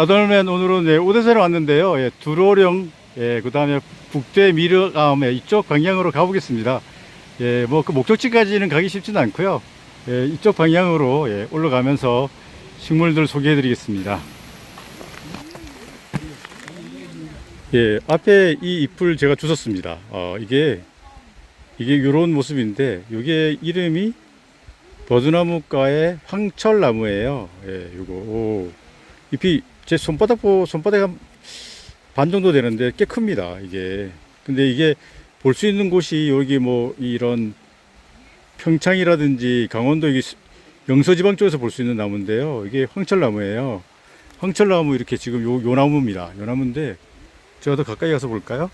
자돌맨 오늘은 오대산에 왔는데요. 두로령, 그 다음에 북대 미르암 이쪽 방향으로 가보겠습니다. 뭐 그 목적지까지는 가기 쉽지는 않고요. 이쪽 방향으로 올라가면서 식물들 소개해 드리겠습니다. 앞에 이 잎을 제가 주웠습니다. 이게 이런 모습인데, 이게 이름이 버드나무과의 황철나무예요. 요거 잎이 제 손바닥 한 반 정도 되는데 꽤 큽니다. 이게 근데 이게 볼 수 있는 곳이 여기 뭐 이런 평창이라든지 강원도 여기 영서지방 쪽에서 볼 수 있는 나무인데요. 이게 황철나무예요. 황철나무 이렇게 지금 요 나무입니다. 요 나무인데 제가 더 가까이 가서 볼까요?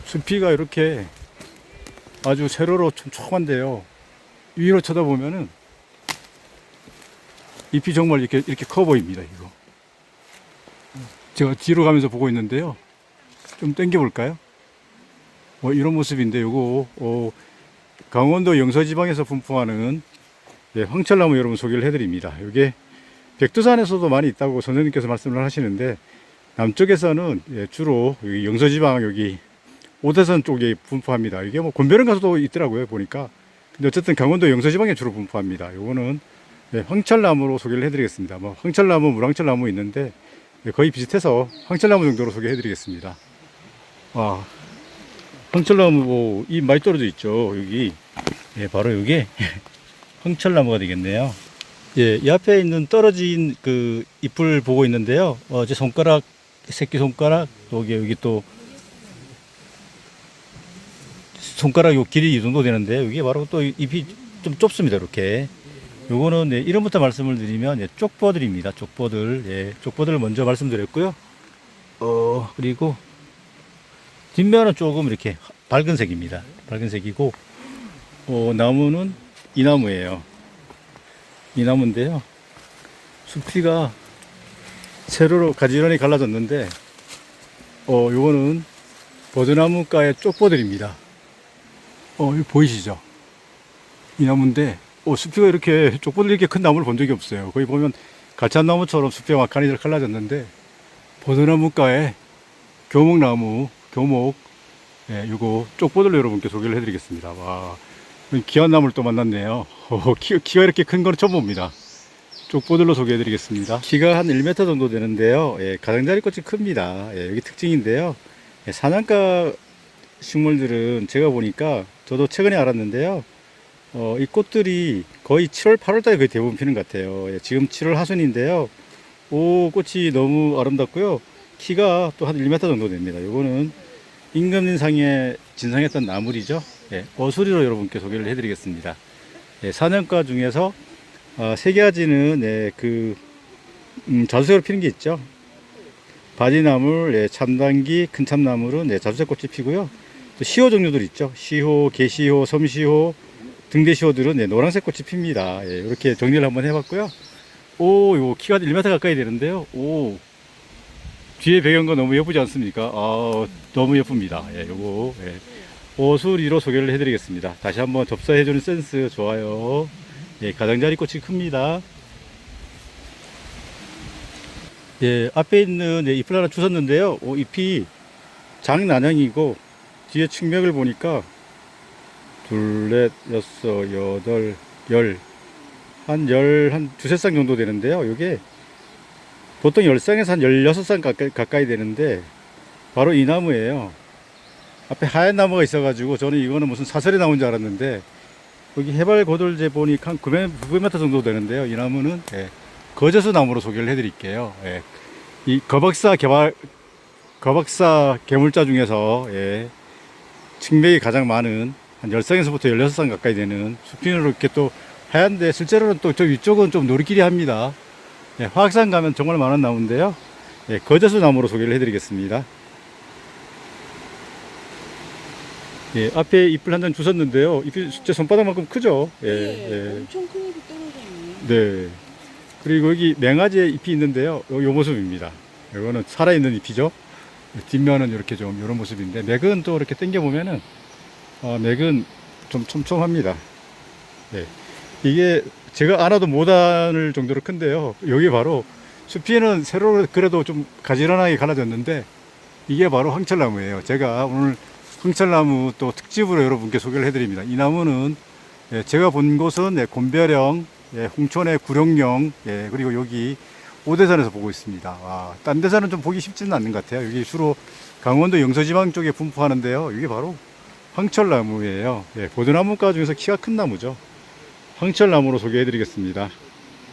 숲이가 이렇게 아주 세로로 촘촘한데요. 위로 쳐다보면은 잎이 정말 이렇게 커 보입니다. 이거 제가 뒤로 가면서 보고 있는데요. 좀 당겨 볼까요? 이런 모습인데, 요거 강원도 영서지방에서 분포하는 황철나무 여러분 소개를 해드립니다. 이게 백두산에서도 많이 있다고 선생님께서 말씀을 하시는데, 남쪽에서는 주로 여기 영서지방 여기 오대산 쪽에 분포합니다. 이게 뭐 곤배령 가서도 있더라고요, 보니까. 근데 어쨌든 강원도 영서지방에 주로 분포합니다. 요거는 황철나무로 소개를 해드리겠습니다. 뭐 황철나무, 물황철나무 있는데 거의 비슷해서 황철나무 정도로 소개해드리겠습니다. 황철나무 잎 많이 떨어져 있죠. 여기 바로 이게 황철나무가 되겠네요. 이 앞에 있는 떨어진 그 잎을 보고 있는데요. 제 손가락, 새끼 손가락, 여기 또 손가락 요 길이 이 정도 되는데, 이게 바로 또 잎이 좀 좁습니다. 이렇게. 요거는 이름부터 말씀을 드리면 쪽버들입니다. 쪽버들. 쪽버들을 먼저 말씀드렸고요. 그리고 뒷면은 조금 이렇게 밝은 색입니다. 밝은 색이고, 나무는 이 나무예요. 이 나무인데요. 숲이가 세로로 가지런히 갈라졌는데, 요거는 버드나무과의 쪽버들입니다. 이거 보이시죠? 이 나무인데, 숲이가 이렇게 쪽버들 이렇게 큰 나무를 본 적이 없어요. 거기 보면 가찬나무처럼 숲이 막간이 갈라졌는데, 버드나무과의 교목나무, 요거 쪽버들로 여러분께 소개를 해드리겠습니다. 와, 귀한 나무를 또 만났네요. 키가 이렇게 큰 거는 처음 봅니다. 쪽버들로 소개해드리겠습니다. 키가 한 1m 정도 되는데요. 가장자리 꽃이 큽니다. 여기 특징인데요. 사냥가 식물들은 제가 보니까 저도 최근에 알았는데요. 이 꽃들이 거의 7월, 8월 달에 거의 대부분 피는 것 같아요. 지금 7월 하순인데요. 꽃이 너무 아름답고요. 키가 또 한 1m 정도 됩니다. 요거는 임금님상에 진상했던 나물이죠. 어수리로 여러분께 소개를 해드리겠습니다. 사냥가 중에서 세 가지는 자주색으로 피는 게 있죠. 바지나물, 참당기, 큰참나물은 자주색 꽃이 피고요. 또 시호 종류들 있죠. 시호, 개시호, 섬시호, 등대시호들은 노란색 꽃이 핍니다. 이렇게 정리를 한번 해봤고요. 요 키가 1m 가까이 되는데요. 뒤에 배경과 너무 예쁘지 않습니까? 너무 예쁩니다. 요거 오수리로 소개를 해드리겠습니다. 다시 한번 접사해주는 센스 좋아요. 가장자리 꽃이 큽니다. 앞에 있는 잎을 하나 주웠는데요. 잎이 장난형이고, 뒤에 측면을 보니까 둘, 넷, 여섯, 여덟, 한 두세 쌍 정도 되는데요. 이게 보통 10쌍에서 한 16쌍 가까이 되는데, 바로 이 나무예요. 앞에 하얀 나무가 있어가지고 저는 이거는 무슨 사설에 나온 줄 알았는데, 여기 해발 고돌재 보니까 한 900m 정도 되는데요. 이 나무는 거제수 나무로 소개를 해드릴게요. 이 거박사 개물자 중에서 층맥이 가장 많은 한 10쌍에서부터 16쌍 가까이 되는 숲이로 이렇게 또 하얀데, 실제로는 또 저 위쪽은 좀 노리끼리 합니다. 화학산 가면 정말 많은 나무인데요. 거제수 나무로 소개를 해드리겠습니다. 앞에 잎을 한 장 주웠는데요. 잎이 제 손바닥만큼 크죠? 엄청 큰 잎이 떨어져 있네. 그리고 여기 맹아지의 잎이 있는데요. 요 모습입니다. 이거는 살아있는 잎이죠. 뒷면은 이렇게 좀 이런 모습인데, 맥은 또 이렇게 당겨보면은, 맥은 좀 촘촘합니다. 이게 제가 안아도 못 안을 정도로 큰데요. 여기 바로 숲이는 세로 그래도 좀 가지런하게 갈라졌는데 이게 바로 황철나무예요. 제가 오늘 황철나무 또 특집으로 여러분께 소개를 해드립니다. 이 나무는 예, 제가 본 곳은 예, 곤벼령, 예, 홍천의 구룡령, 예, 그리고 여기 오대산에서 보고 있습니다. 딴 데서는 좀 보기 쉽지는 않는 것 같아요. 여기 주로 강원도 영서지방 쪽에 분포하는데요. 이게 바로 황철나무예요. 예, 보드나무가 중에서 키가 큰 나무죠. 황철나무로 소개해드리겠습니다.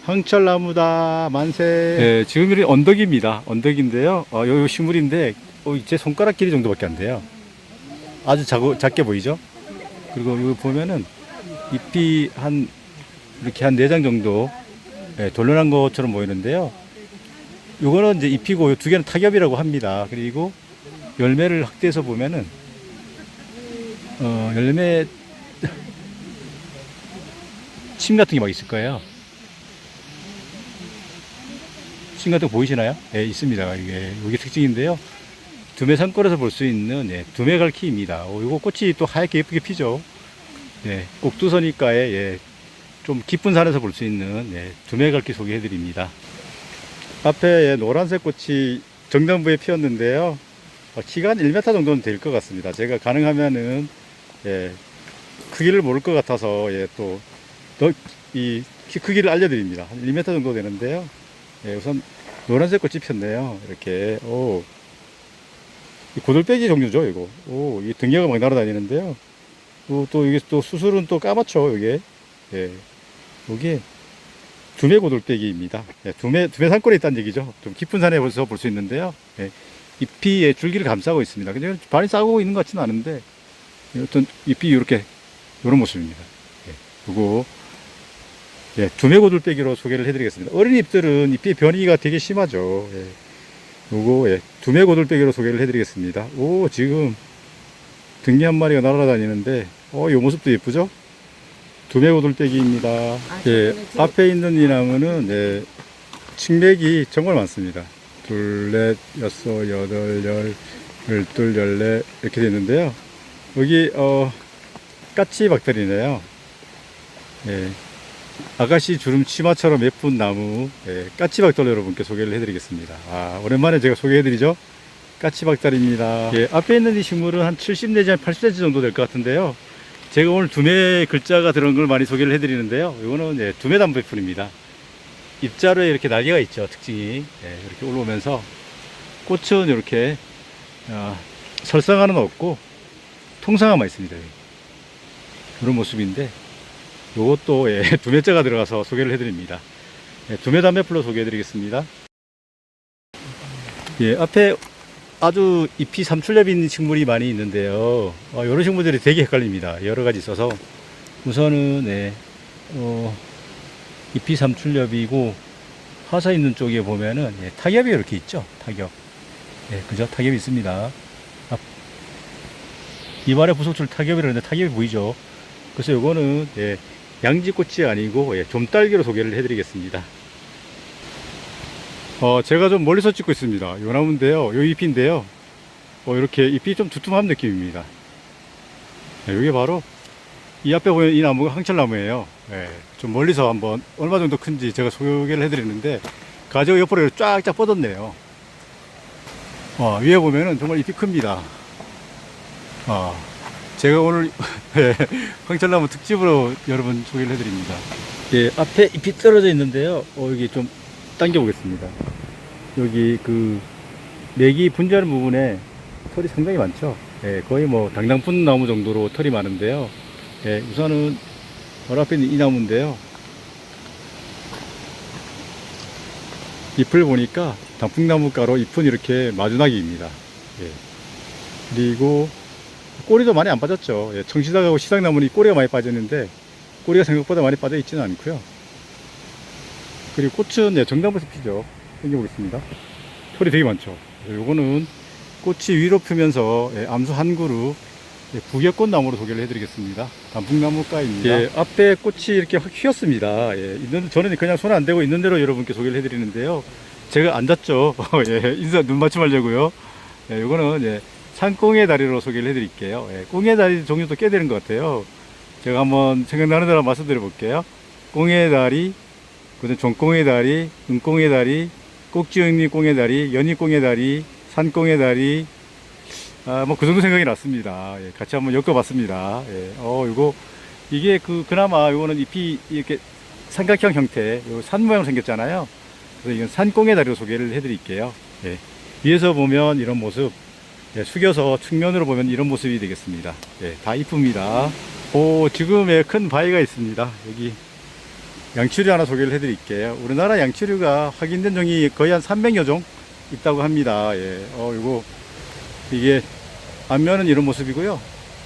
황철나무다 만세. 예, 지금 이 언덕입니다. 언덕인데요. 요 식물인데 제 손가락 길이 정도밖에 안 돼요. 아주 작게 보이죠? 그리고 여기 보면은 잎이 이렇게 한 4장 정도 예, 돌려난 것처럼 보이는데요. 요거는 이제 잎이고 요 두 개는 타겹이라고 합니다. 그리고 열매를 확대해서 보면은 열매 침 같은 게 막 있을 거예요. 침 같은 거 보이시나요? 예, 있습니다. 이게 특징인데요. 두메 산골에서 볼 수 있는 예, 두메갈퀴입니다. 요거 꽃이 또 하얗게 예쁘게 피죠. 예, 옥두서니까에 예, 좀 깊은 산에서 볼 수 있는 예, 두메갈퀴 소개해드립니다. 앞에 예, 노란색 꽃이 정단부에 피었는데요. 키가 한 1m 정도는 될 것 같습니다. 제가 가능하면은 예, 크기를 모를 것 같아서 예, 또 이 키 크기를 알려드립니다. 한 1m 정도 되는데요. 예, 우선 노란색 꽃이 폈네요. 이렇게 이 고들빼기 종류죠, 이거. 이 등개가 막 날아다니는데요. 또 이게 또 수술은 또 까맣죠, 이게. 예, 여기 두메 고들빼기입니다. 예, 두메 산골에 있다는 얘기죠. 좀 깊은 산에서 볼 수 있는데요. 예, 잎이 예, 줄기를 감싸고 있습니다. 근데 많이 싸고 있는 것 같지는 않은데 어떤 잎이 이렇게 이런 모습입니다. 예, 그리고 예, 두메 고들빼기로 소개를 해드리겠습니다. 어린 잎들은 잎의 변이가 되게 심하죠. 예. 요거 예, 두메 고들빼기로 소개를 해드리겠습니다. 지금 등개 한 마리가 날아다니는데 요 모습도 예쁘죠? 두메 고들빼기입니다. 예, 앞에 있는 이 나무는 예, 칡맥이 정말 많습니다. 둘, 넷, 여섯, 여덟, 열둘, 열네 이렇게 되어 있는데요. 여기 까치 박달이네요. 예, 아가씨 주름 치마처럼 예쁜 나무 예, 까치박달 여러분께 소개를 해드리겠습니다. 오랜만에 제가 소개해드리죠. 까치박달입니다. 예, 앞에 있는 이 식물은 한 70 내지 한 80cm 정도 될 것 같은데요. 제가 오늘 두메 글자가 들어간 걸 많이 소개를 해드리는데요. 이거는 예, 두메 담배풀입니다. 잎자루에 이렇게 날개가 있죠. 특징이 예, 이렇게 올라오면서 꽃은 이렇게 설상화는 없고 통상화만 있습니다. 이런 모습인데 요것도 예, 두메자가 들어가서 소개를 해드립니다. 예, 두메 담배풀로 소개해드리겠습니다. 예, 앞에 아주 잎이 삼출엽인 식물이 많이 있는데요. 이런 식물들이 되게 헷갈립니다. 여러 가지 있어서 우선은 예, 잎이 삼출엽이고 화사 있는 쪽에 보면은 예, 타겹이 이렇게 있죠. 타겹. 예, 그죠? 타겹이 있습니다. 잎 아래 부속줄 타겹이라는데 타겹이 보이죠? 그래서 요거는 예, 양지꽃이 아니고 예, 좀딸기로 소개를 해드리겠습니다. 제가 좀 멀리서 찍고 있습니다. 요 나무인데요, 요 잎인데요, 이렇게 잎이 좀 두툼한 느낌입니다. 네, 이게 바로 이 앞에 보이는 이 나무가 황철나무예요. 네, 좀 멀리서 한번 얼마 정도 큰지 제가 소개를 해드리는데 가지가 옆으로 쫙쫙 뻗었네요. 위에 보면은 정말 잎이 큽니다. 제가 오늘 예, 황철나무 특집으로 여러분 소개를 해드립니다. 예, 앞에 잎이 떨어져 있는데요. 여기 좀 당겨 보겠습니다. 여기 그 맥이 분재하는 부분에 털이 상당히 많죠. 예, 거의 뭐 당당푼 나무 정도로 털이 많은데요. 예, 우선은 바로 앞에 있는 이 나무인데요. 잎을 보니까 단풍나무가로 잎은 이렇게 마주나기입니다. 예, 그리고 꼬리도 많이 안 빠졌죠. 예, 청시작하고 시작나무는 꼬리가 많이 빠졌는데 꼬리가 생각보다 많이 빠져 있지는 않고요. 그리고 꽃은 예, 정단부에서 피죠. 당겨보겠습니다. 털이 되게 많죠. 요거는 꽃이 위로 피면서 예, 암수 한 그루 예, 부개꽃나무로 소개를 해드리겠습니다. 단풍나무가입니다. 예, 앞에 꽃이 이렇게 확 휘었습니다. 예, 저는 그냥 손 안 대고 있는 대로 여러분께 소개를 해드리는데요. 제가 앉았죠. 예, 인사 눈 맞춤하려고요. 예, 요거는 예, 산꽁의 다리로 소개를 해드릴게요. 예, 꽁의 다리 종류도 꽤 되는 것 같아요. 제가 한번 생각나는 대로 말씀드려 볼게요. 꽁의 다리, 그다음 종꽁의 다리, 은꽁의 다리, 꼭지영리 꽁에다리, 연희꽁에다리, 산꽁에다리, 뭐 그 정도 생각이 났습니다. 예, 같이 한번 엮어봤습니다. 예, 이거 이게 그나마 이거는 잎이 이렇게 삼각형 형태, 요 산 모양으로 생겼잖아요. 그래서 이건 산꽁에다리로 소개를 해드릴게요. 예, 위에서 보면 이런 모습, 예, 숙여서 측면으로 보면 이런 모습이 되겠습니다. 예, 다 이쁩니다. 지금 큰 바위가 있습니다. 여기 양치류 하나 소개를 해드릴게요. 우리나라 양치류가 확인된 종이 거의 한 300여 종 있다고 합니다. 예, 이게 앞면은 이런 모습이고요.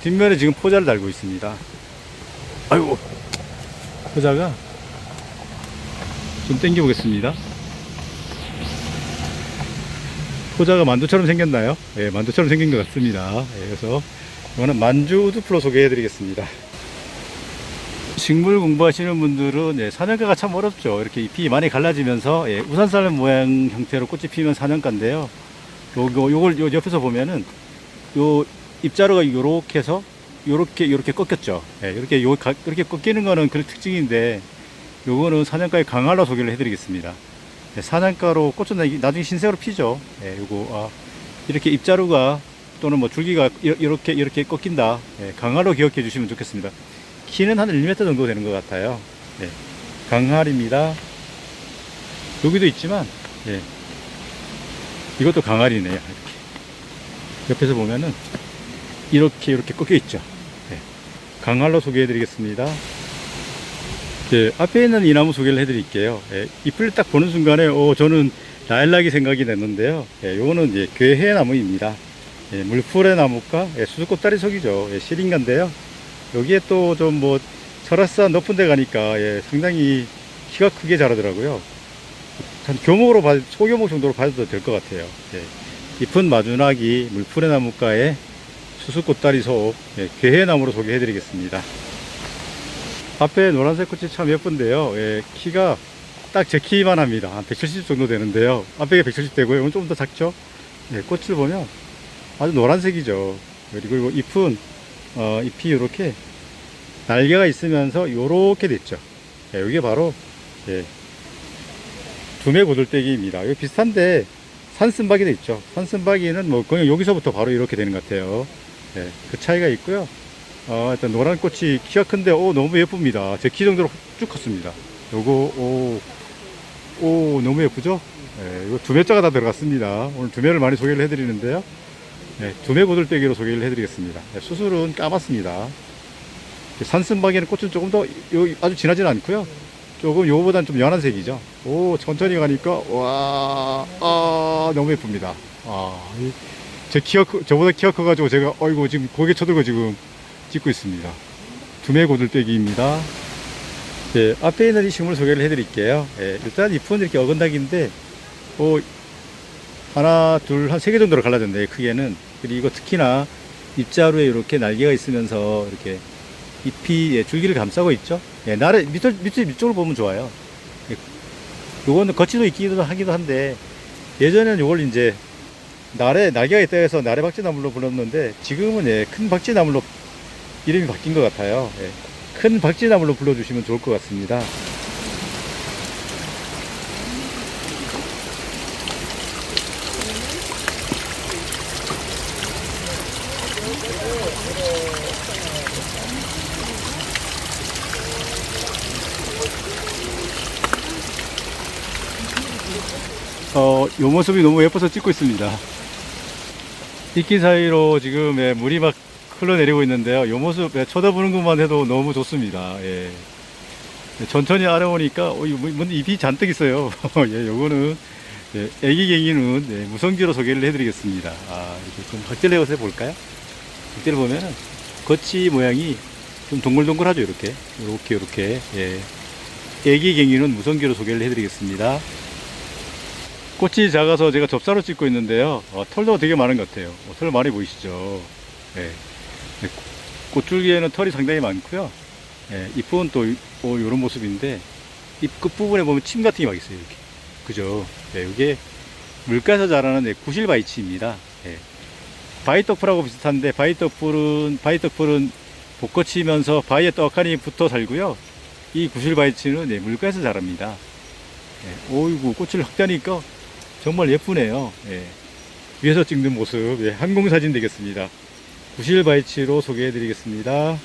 뒷면에 지금 포자를 달고 있습니다. 아이고, 포자가 좀 당겨 보겠습니다. 포자가 만두처럼 생겼나요? 예, 만두처럼 생긴 것 같습니다. 예, 그래서 이거는 만주 우드플로 소개해 드리겠습니다. 식물 공부하시는 분들은, 예, 사년가가 참 어렵죠. 이렇게 잎이 많이 갈라지면서, 예, 우산살 모양 형태로 꽃이 피면 사년가인데요. 요걸 요 옆에서 보면은 요 잎자루가 요렇게 해서 요렇게 꺾였죠. 예, 이렇게 꺾이는 거는 그 특징인데, 요거는 사년가의 강화로 소개를 해드리겠습니다. 예, 사년가로 꽃은 나중에 신색으로 피죠. 예, 이렇게 잎자루가 또는 뭐 줄기가 이렇게 꺾인다. 예, 강화로 기억해 주시면 좋겠습니다. 키는 한 1m 정도 되는 것 같아요. 예, 강할입니다. 여기도 있지만, 예, 이것도 강할이네요. 이렇게. 옆에서 보면은 이렇게 꺾여 있죠. 예, 강할로 소개해 드리겠습니다. 예, 앞에 있는 이 나무 소개를 해 드릴게요. 예, 잎을 딱 보는 순간에 저는 라일락이 생각이 났는데요. 예, 요거는 이제 괴해나무입니다. 예, 물풀의 나무과, 예, 수수꽃다리 속이죠. 예, 시린가인데요. 여기에 또 좀 뭐 철화산 높은 데 가니까, 예, 상당히 키가 크게 자라더라고요. 한 소교목 정도로 봐도 될 것 같아요. 예, 잎은 마주나기, 물풀의 나무가에 수수꽃다리 속, 예, 괴해나무로 소개해 드리겠습니다. 앞에 노란색 꽃이 참 예쁜데요. 예, 키가 딱 제 키만 합니다. 한 170 정도 되는데요. 앞에가 170 되고요. 이건 좀 더 작죠. 예, 꽃을 보면 아주 노란색이죠. 그리고 잎은 잎이 이렇게 날개가 있으면서 요렇게 됐죠. 예, 이게 바로, 예, 두매고들떼기입니다. 이거 비슷한데 산쓴바귀도 있죠. 산쓴바귀는 뭐 그냥 여기서부터 바로 이렇게 되는 것 같아요. 예, 그 차이가 있고요. 일단 노란 꽃이 키가 큰데 너무 예쁩니다. 제 키 정도로 쭉 컸습니다. 요거 너무 예쁘죠? 예, 이거 두매자가 다 들어갔습니다. 오늘 두매를 많이 소개를 해드리는데요. 네, 두매고들빼기로 소개를 해드리겠습니다. 네, 수술은 까맣습니다. 산쓴바귀는 꽃은 조금 더 아주 진하지는 않고요. 조금 요거보다는 좀 연한 색이죠. 천천히 가니까 너무 예쁩니다. 저보다 키가 커가지고 제가 지금 고개 쳐들고 지금 찍고 있습니다. 두매고들빼기입니다. 네, 앞에 있는 이 식물 소개를 해드릴게요. 네, 일단 잎은 이렇게 어긋나기인데 하나, 둘, 한 3개 정도로 갈라졌네요, 크게는. 그리고 특히나 잎자루에 이렇게 날개가 있으면서 이렇게 잎이, 예, 줄기를 감싸고 있죠. 예, 밑쪽으로 보면 좋아요. 예, 요거는 거치도 있기도 하기도 한데, 예전에는 요걸 이제 날개가 있다 해서 나래박쥐나물로 불렀는데, 지금은, 예, 큰 박쥐나물로 이름이 바뀐 것 같아요. 예, 큰 박쥐나물로 불러주시면 좋을 것 같습니다. 요 모습이 너무 예뻐서 찍고 있습니다. 이끼 사이로 지금, 예, 물이 막 흘러내리고 있는데요. 요 모습, 예, 쳐다보는 것만 해도 너무 좋습니다. 예. 천천히 알아보니까 잎이 잔뜩 있어요. 예, 요거는, 예, 애기갱이는, 예, 무성지로 소개를 해드리겠습니다. 이렇게 좀 박제를 해볼까요? 박제를 보면은 겉이 모양이 좀 동글동글하죠. 이렇게. 예. 애기갱이는 무성지로 소개를 해드리겠습니다. 꽃이 작아서 제가 접사로 찍고 있는데요. 털도 되게 많은 것 같아요. 털 많이 보이시죠? 예. 꽃줄기에는 털이 상당히 많고요. 예, 잎은 또 이런 모습인데, 잎 끝부분에 보면 침 같은 게 막 있어요. 이렇게. 그죠? 예, 이게 물가에서 자라는, 예, 구실바이치입니다. 예. 바이떡풀하고 비슷한데, 바이떡풀은 볶거치면서 바위에 떡하니 붙어 살고요. 이 구실바이치는, 예, 물가에서 자랍니다. 예, 꽃을 확대하니까 정말 예쁘네요. 예. 위에서 찍는 모습, 예, 항공사진 되겠습니다. 부실바이치로 소개해 드리겠습니다.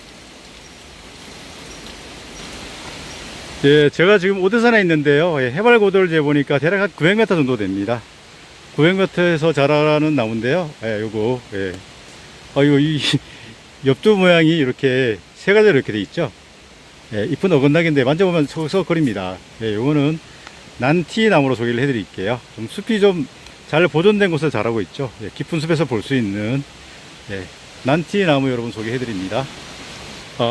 예, 제가 지금 오대산에 있는데요. 예, 해발고도를 재보니까 대략 한 900m 정도 됩니다. 900m에서 자라는 나무인데요. 예, 요거, 예. 이거, 이, 엽조 모양이 이렇게 세 가지로 이렇게 돼 있죠. 예, 잎은 어긋나긴데 만져보면 서걱서걱거립니다. 예, 요거는 난티 나무로 소개를 해 드릴게요. 좀 숲이 좀 잘 보존된 곳에 자라고 있죠. 예, 깊은 숲에서 볼 수 있는, 예, 난티 나무 여러분 소개해 드립니다.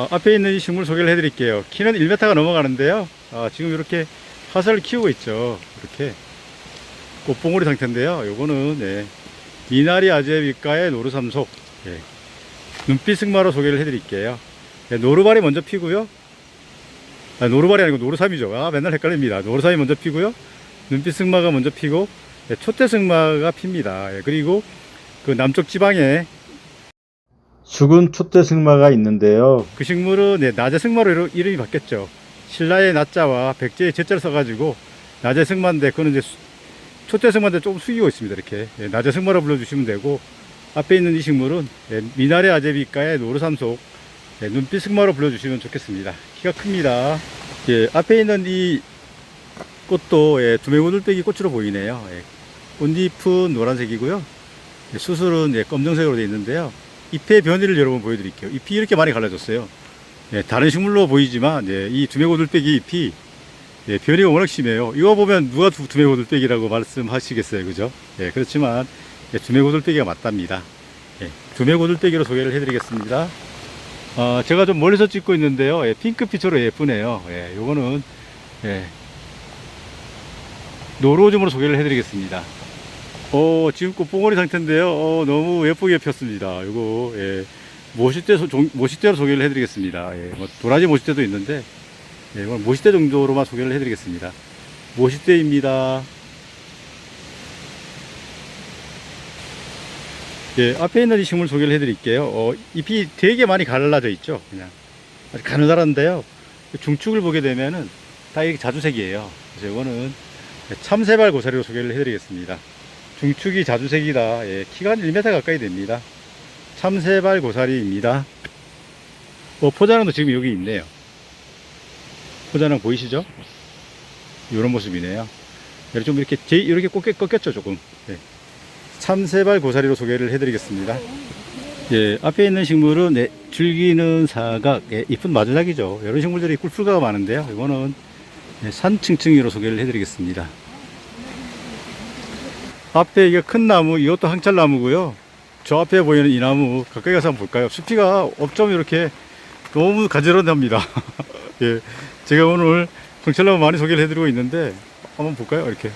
앞에 있는 이 식물 소개를 해 드릴게요. 키는 1m가 넘어가는데요. 지금 이렇게 화살을 키우고 있죠. 이렇게 꽃봉오리 상태인데요. 요거는, 예, 미나리 아제비과의 노루삼속, 예, 눈빛 승마로 소개를 해 드릴게요. 예, 노루발이 먼저 피고요. 노루발이 아니고 노루삼이죠. 맨날 헷갈립니다. 노루삼이 먼저 피고요. 눈빛 승마가 먼저 피고, 예, 촛대 승마가 핍니다. 예, 그리고 그 남쪽 지방에 죽은 촛대 승마가 있는데요. 그 식물은, 네, 낮의 승마로 이름이 바뀌었죠. 신라의 낮자와 백제의 제자를 써가지고 낮의 승마인데, 그거는 이제 촛대 승마인데 조금 숙이고 있습니다. 이렇게, 예, 낮의 승마로 불러주시면 되고, 앞에 있는 이 식물은, 예, 미나리 아제비과의 노루삼속, 예, 눈빛 승마로 불러주시면 좋겠습니다. 키가 큽니다. 예, 앞에 있는 이 꽃도, 예, 두메고들빼기 꽃으로 보이네요. 예, 꽃잎은 노란색이고요. 예, 수술은, 예, 검정색으로 되어 있는데요. 잎의 변이를 여러분 보여드릴게요. 잎이 이렇게 많이 갈라졌어요. 예, 다른 식물로 보이지만, 예, 이 두메고들빼기 잎이, 예, 변이가 워낙 심해요. 이거 보면 누가 두메고들빼기라고 말씀하시겠어요, 그죠? 예, 그렇지만, 예, 두메고들빼기가 맞답니다. 예, 두메고들빼기로 소개를 해드리겠습니다. 제가 좀 멀리서 찍고 있는데요. 예, 핑크빛으로 예쁘네요. 예, 요거는, 예, 노루오줌으로 소개를 해드리겠습니다. 지금 꽃봉오리 상태인데요. 너무 예쁘게 폈습니다. 요거, 예, 모시대로 소개를 해드리겠습니다. 예, 뭐 도라지 모시대도 있는데, 예, 이건 모시대 정도로만 소개를 해드리겠습니다. 모시대입니다. 예, 앞에 있는 이 식물 소개를 해드릴게요. 잎이 되게 많이 갈라져 있죠. 그냥 아주 가느다란데요. 중축을 보게 되면은 다 이게 자주색이에요. 그래서 이거는 참새발 고사리로 소개를 해드리겠습니다. 중축이 자주색이다. 예, 키가 한 1m 가까이 됩니다. 참새발 고사리입니다. 포자랑도 지금 여기 있네요. 포자랑 보이시죠? 이런 모습이네요. 좀 이렇게 꺾였죠, 조금. 예. 참새발 고사리로 소개를 해드리겠습니다. 예, 앞에 있는 식물은, 네, 줄기는 사각, 예, 잎은 마주작이죠. 이런 식물들이 꿀풀가가 많은데요. 이거는, 예, 산층층이로 소개를 해드리겠습니다. 앞에 이게 큰 나무, 이것도 항철나무고요. 저 앞에 보이는 이 나무 가까이 가서 한번 볼까요? 숲이가 업점 이렇게 너무 가지런합니다. 예, 제가 오늘 항철나무 많이 소개를 해드리고 있는데 한번 볼까요? 이렇게,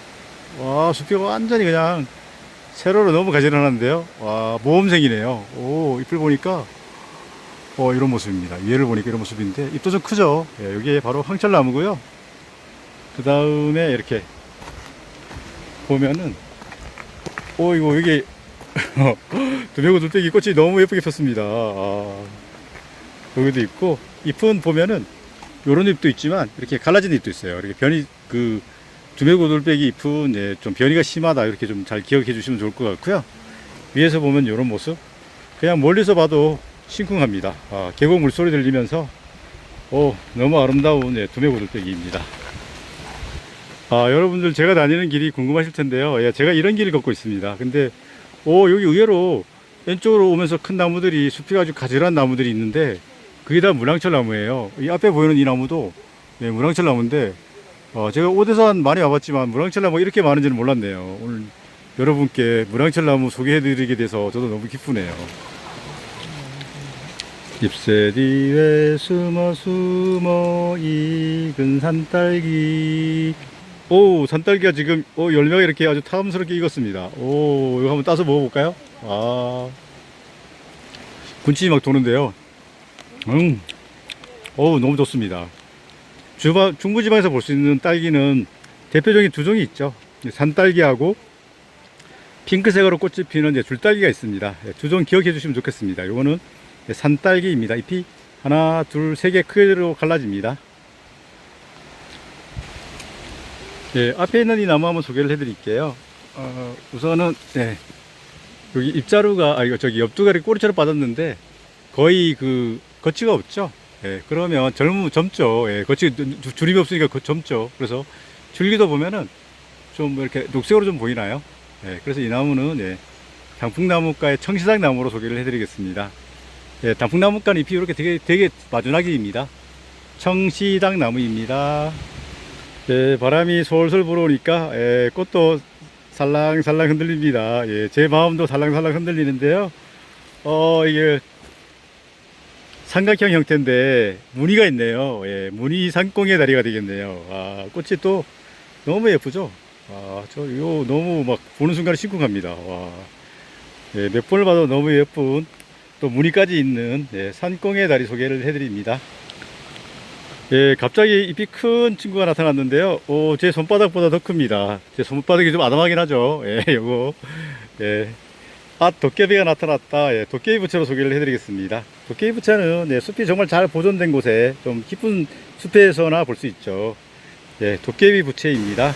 와, 숲이가 완전히 그냥 세로로 너무 가지런한데요. 와, 모험생이네요. 오, 잎을 보니까 이런 모습입니다. 위에를 보니까 이런 모습인데 잎도 좀 크죠. 예, 여기에 바로 황철나무고요. 그 다음에 이렇게 보면은, 이거 여기 두메고들빼기 꽃이 너무 예쁘게 폈습니다. 여기도 있고, 잎은 보면은 요런 잎도 있지만 이렇게 갈라진 잎도 있어요. 이렇게 변이, 두메고들빼기 잎은, 예, 좀 변이가 심하다, 이렇게 좀 잘 기억해 주시면 좋을 것 같고요. 위에서 보면 이런 모습, 그냥 멀리서 봐도 심쿵합니다. 계곡 물소리 들리면서 너무 아름다운, 예, 두메고들빼기입니다. 여러분들 제가 다니는 길이 궁금하실 텐데요. 예, 제가 이런 길을 걷고 있습니다. 근데 여기 의외로 왼쪽으로 오면서 큰 나무들이, 숲이 아주 가지런한 나무들이 있는데 그게 다 물황철 나무예요. 이 앞에 보이는 이 나무도, 예, 물황철 나무인데, 제가 오대산 많이 와봤지만 물황철 나무가 이렇게 많은지는 몰랐네요. 오늘 여러분께 물황철 나무 소개해드리게 돼서 저도 너무 기쁘네요. 잎새 뒤에 숨어 숨어 익은 산딸기. 산딸기가 지금 열매가 이렇게 아주 탐스럽게 익었습니다. 이거 한번 따서 먹어볼까요? 군침이 막 도는데요. 너무 좋습니다. 중부지방에서 볼 수 있는 딸기는 대표적인 두 종이 있죠. 산딸기하고 핑크색으로 꽃이 피는 줄딸기가 있습니다. 두 종 기억해 주시면 좋겠습니다. 이거는 산딸기입니다. 잎이 하나, 둘, 세 개 크기로 갈라집니다. 예, 앞에 있는 이 나무 한번 소개를 해 드릴게요. 우선은, 네. 여기 잎자루가, 이거 저기 옆두가리 꼬리처럼 빠졌는데, 거의 그, 거치가 없죠? 예, 그러면 젊죠. 예, 거치, 줄임이 없으니까 젊죠. 그래서 줄기도 보면은 좀 이렇게 녹색으로 좀 보이나요? 예, 그래서 이 나무는, 예, 단풍나무과의 청시당 나무로 소개를 해드리겠습니다. 예, 단풍나무과는 잎이 이렇게 되게 마주나기입니다. 청시당 나무입니다. 예, 바람이 솔솔 불어오니까, 예, 꽃도 살랑살랑 흔들립니다. 예, 제 마음도 살랑살랑 흔들리는데요. 이게 삼각형 형태인데 무늬가 있네요. 예, 무늬 산꽁의 다리가 되겠네요. 아, 꽃이 또 너무 예쁘죠? 아, 저 이거 너무 막 보는 순간 심쿵합니다. 와, 예, 몇 번을 봐도 너무 예쁜 또 무늬까지 있는, 예, 산꽁의 다리 소개를 해드립니다. 예, 갑자기 잎이 큰 친구가 나타났는데요. 제 손바닥보다 더 큽니다. 제 손바닥이 좀 아담하긴 하죠. 예, 요거. 예. 도깨비가 나타났다. 예, 도깨비 부채로 소개를 해드리겠습니다. 도깨비 부채는, 예, 숲이 정말 잘 보존된 곳에 좀 깊은 숲에서나 볼 수 있죠. 예, 도깨비 부채입니다.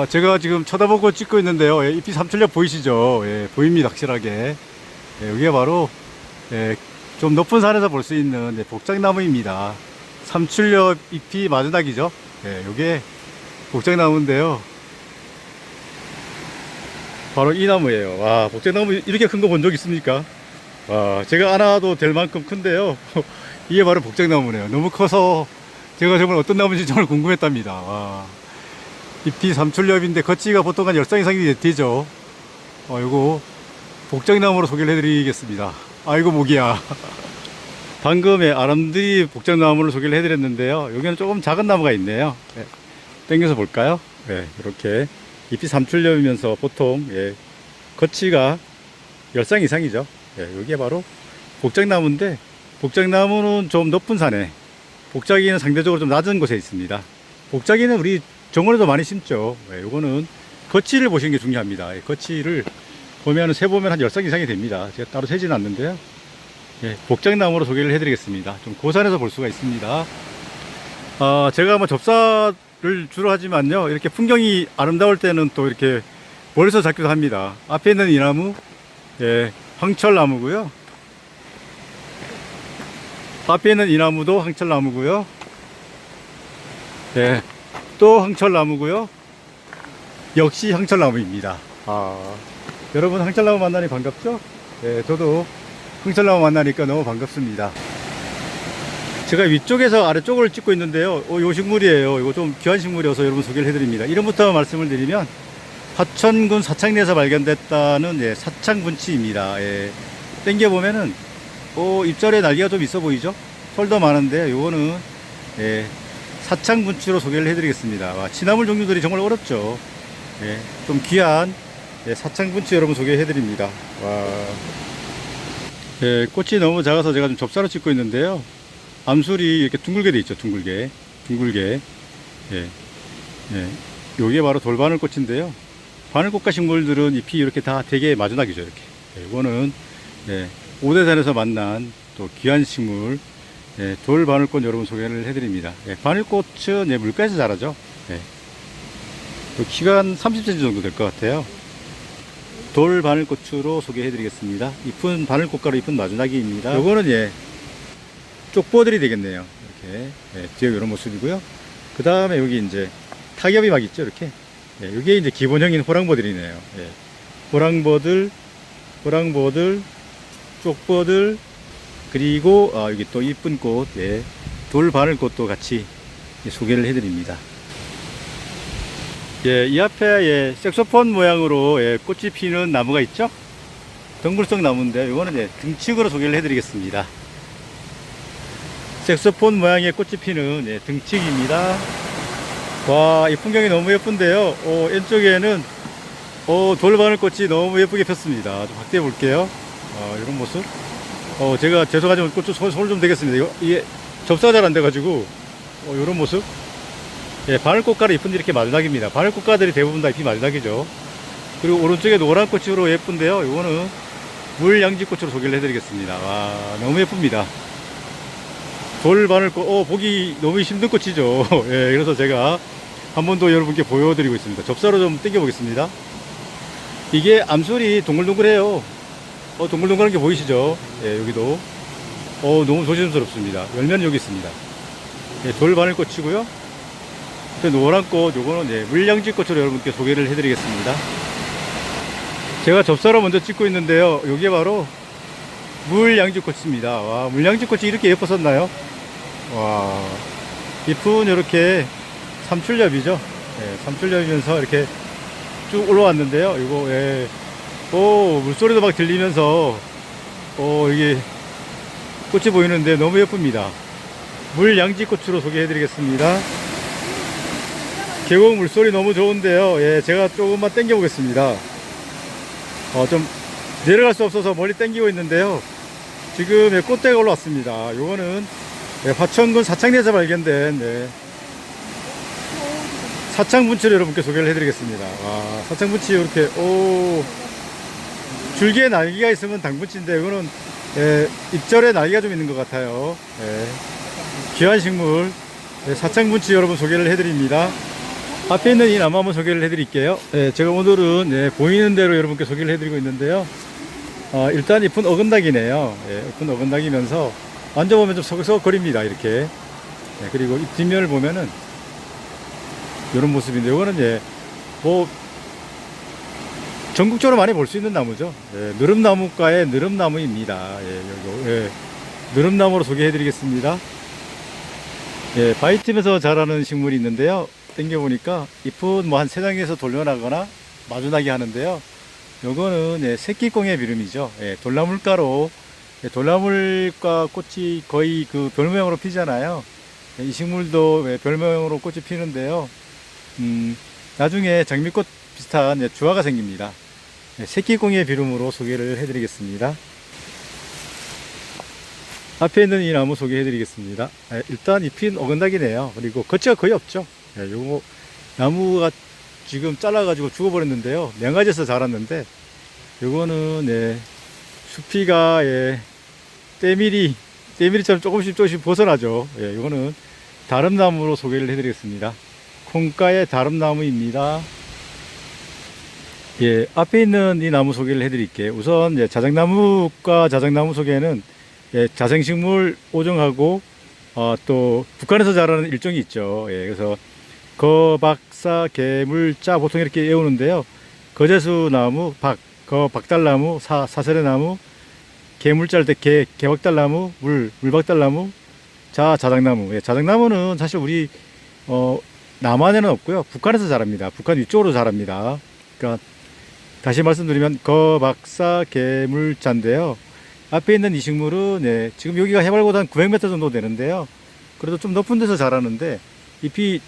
제가 지금 쳐다보고 찍고 있는데요. 예, 잎이 삼출력 보이시죠? 예, 보입니다. 확실하게. 예, 여기가 바로, 예, 좀 높은 산에서 볼 수 있는, 네, 복장나무입니다. 삼출엽 잎이 마주나기죠. 예, 요게 복장나무인데요. 바로 이 나무예요. 와, 복장나무 이렇게 큰 거 본 적 있습니까? 와, 제가 안아도 될 만큼 큰데요. 이게 바로 복장나무네요. 너무 커서 제가 정말 어떤 나무인지 정말 궁금했답니다. 와, 잎이 삼출엽인데 겉지가 보통 한 10쌍 이상이 되죠. 요거 복장나무로 소개를 해드리겠습니다. 아이고 목이야. 방금에 아람들이 복장나무를 소개를 해드렸는데요. 여기는 조금 작은 나무가 있네요. 네. 당겨서 볼까요? 네, 이렇게 잎이 삼출엽이면서 보통, 예, 거치가 10쌍 이상이죠. 예, 여기에 바로 복장나무인데, 복장나무는 좀 높은 산에, 복자기는 상대적으로 좀 낮은 곳에 있습니다. 복자기는 우리 정원에도 많이 심죠. 예, 요거는 거치를 보시는 게 중요합니다. 예, 거치를 보면 세보면 한 10쌍 이상이 됩니다. 제가 따로 세지는 않는데요. 예, 복장나무로 소개를 해드리겠습니다. 좀 고산에서 볼 수가 있습니다. 제가 뭐 접사를 주로 하지만요, 이렇게 풍경이 아름다울 때는 또 이렇게 멀리서 잡기도 합니다. 앞에 있는 이 나무, 예, 황철나무고요. 앞에 있는 이 나무도 황철나무고요. 예, 또 황철나무고요. 역시 황철나무입니다. 여러분 황철나무 만나니 반갑죠? 예, 저도 황철나무 만나니까 너무 반갑습니다. 제가 위쪽에서 아래쪽을 찍고 있는데요. 요 식물이에요. 이거 좀 귀한 식물이어서 여러분 소개를 해드립니다. 이름부터 말씀을 드리면 하천군 사창리에서 발견됐다는, 예, 사창분치입니다. 예, 당겨보면은 잎자리에 날개가 좀 있어 보이죠? 털도 많은데 요거는, 예, 사창분치로 소개를 해드리겠습니다. 와, 치나물 종류들이 정말 어렵죠. 예, 좀 귀한, 예, 사창분치 여러분 소개해드립니다. 와, 예, 꽃이 너무 작아서 제가 좀 접사로 찍고 있는데요. 암술이 이렇게 둥글게 돼 있죠. 둥글게. 예, 예, 요게 바로 돌바늘꽃인데요. 바늘꽃과 식물들은 잎이 이렇게 다 되게 마주나기죠. 이렇게. 예, 이거는, 예, 오대산에서 만난 또 귀한 식물, 예, 돌바늘꽃 여러분 소개를 해드립니다. 예, 바늘꽃은, 예, 물가에서 자라죠. 예, 키가 한 30cm 정도 될 것 같아요. 돌 바늘꽃으로 소개해드리겠습니다. 잎은 바늘꽃가루 잎은 마주나기입니다. 요거는, 예, 쪽보들이 되겠네요. 이렇게, 예, 뒤에 이런 모습이고요. 그 다음에 여기 이제 타겹이 막 있죠. 이렇게. 예, 이게 이제 기본형인 호랑보들이네요. 예, 호랑보들, 쪽보들, 그리고 여기 또 이쁜 꽃, 예, 돌 바늘꽃도 같이, 예, 소개를 해드립니다. 예, 이 앞에, 예, 색소폰 모양으로, 예, 꽃이 피는 나무가 있죠? 덩굴성 나무인데, 이거는, 예, 등치으로 소개를 해드리겠습니다. 색소폰 모양의 꽃이 피는, 예, 등치기입니다. 와, 이 풍경이 너무 예쁜데요. 왼쪽에는, 돌바늘꽃이 너무 예쁘게 폈습니다. 좀 확대해 볼게요. 이런 모습. 제가 죄송하지만 꽃 좀 손을 좀 대겠습니다. 이게 접사가 잘 안 돼가지고, 이런 모습. 예, 바늘꽃가루 잎은 이렇게 마주나기입니다. 바늘꽃가들이 대부분 다 잎이 마주나기죠. 그리고 오른쪽에 노란 꽃으로 예쁜데요. 이거는 물양지꽃으로 소개를 해드리겠습니다. 와, 너무 예쁩니다. 돌바늘꽃, 보기 너무 힘든 꽃이죠. 예, 그래서 제가 한 번 더 여러분께 보여드리고 있습니다. 접사로 좀 당겨 보겠습니다. 이게 암술이 동글동글해요. 동글동글한 게 보이시죠? 예, 여기도. 너무 조심스럽습니다. 열매는 여기 있습니다. 예, 돌바늘꽃이고요. 노란 꽃, 요거는 예, 물량지꽃으로 여러분께 소개를 해드리겠습니다. 제가 접사로 먼저 찍고 있는데요. 요게 바로 물량지꽃입니다. 와, 물량지꽃이 이렇게 예뻤었나요? 와, 잎은 이렇게 삼출엽이죠. 예, 삼출엽이면서 이렇게 쭉 올라왔는데요. 이거, 예. 물소리도 막 들리면서, 이게 꽃이 보이는데 너무 예쁩니다. 물양지꽃으로 소개해드리겠습니다. 계곡 물소리 너무 좋은데요. 예, 제가 조금만 당겨 보겠습니다. 좀 내려갈 수 없어서 멀리 당기고 있는데요. 지금 예, 꽃대가 올라왔습니다. 요거는 예, 화천군 사창리에서 발견된 예, 사창분치를 여러분께 소개를 해드리겠습니다. 사창분치 이렇게 줄기에 날개가 있으면 당분치인데 이거는 예, 잎절에 날개가 좀 있는 것 같아요. 예, 귀한 식물 예, 사창분치 여러분 소개를 해드립니다. 앞에 있는 이 나무 한번 소개를 해드릴게요. 예, 제가 오늘은 예, 보이는 대로 여러분께 소개를 해드리고 있는데요. 일단 잎은 어긋나기네요. 예, 잎은 어긋나기면서 만져보면 좀 서걱서걱거립니다. 이렇게. 예, 그리고 잎 뒷면을 보면은 이런 모습인데, 이거는 예, 전국적으로 많이 볼 수 있는 나무죠. 예, 느릅나무과의 느릅나무입니다. 예, 느릅나무로 소개해 드리겠습니다. 예, 바위틈에서 자라는 식물이 있는데요. 당겨보니까 잎은 뭐 한 3장에서 돌려나거나 마주나게 하는데요. 요거는 예, 새끼꽁의 비름이죠. 예, 돌나물가로, 예, 돌나물과 꽃이 거의 그 별 모양으로 피잖아요. 예, 이 식물도 예, 별 모양으로 꽃이 피는데요. 나중에 장미꽃 비슷한 예, 주화가 생깁니다. 예, 새끼꽁의 비름으로 소개를 해드리겠습니다. 앞에 있는 이 나무 소개해드리겠습니다. 예, 일단 잎은 어긋나기네요. 그리고 겉지가 거의 없죠. 예, 요거 나무가 지금 잘라가지고 죽어버렸는데요. 명가지에서 자랐는데, 요거는 예, 수피가 예, 때밀이처럼 조금씩 벗어나죠. 예, 요거는 다름나무로 소개를 해드리겠습니다. 콩가의 다름나무입니다. 예, 앞에 있는 이 나무 소개를 해드릴게요. 우선 예, 자작나무과 자작나무 소개는 예, 자생식물 5종하고 또 북한에서 자라는 일종이 있죠. 예, 그래서 거박사, 개물자 보통 이렇게 외우는데요. 거제수나무, 박달나무, 사설의나무, 개물자일 때 개박달나무, 물박달나무, 자작나무. 예, 자작나무는 사실 우리 남한에는 없고요. 북한에서 자랍니다. 북한 위쪽으로 자랍니다. 그러니까 다시 말씀드리면 거박사, 개물자인데요. 앞에 있는 이 식물은 예, 지금 여기가 해발고도 한 900m 정도 되는데요. 그래도 좀 높은 데서 자라는데 잎이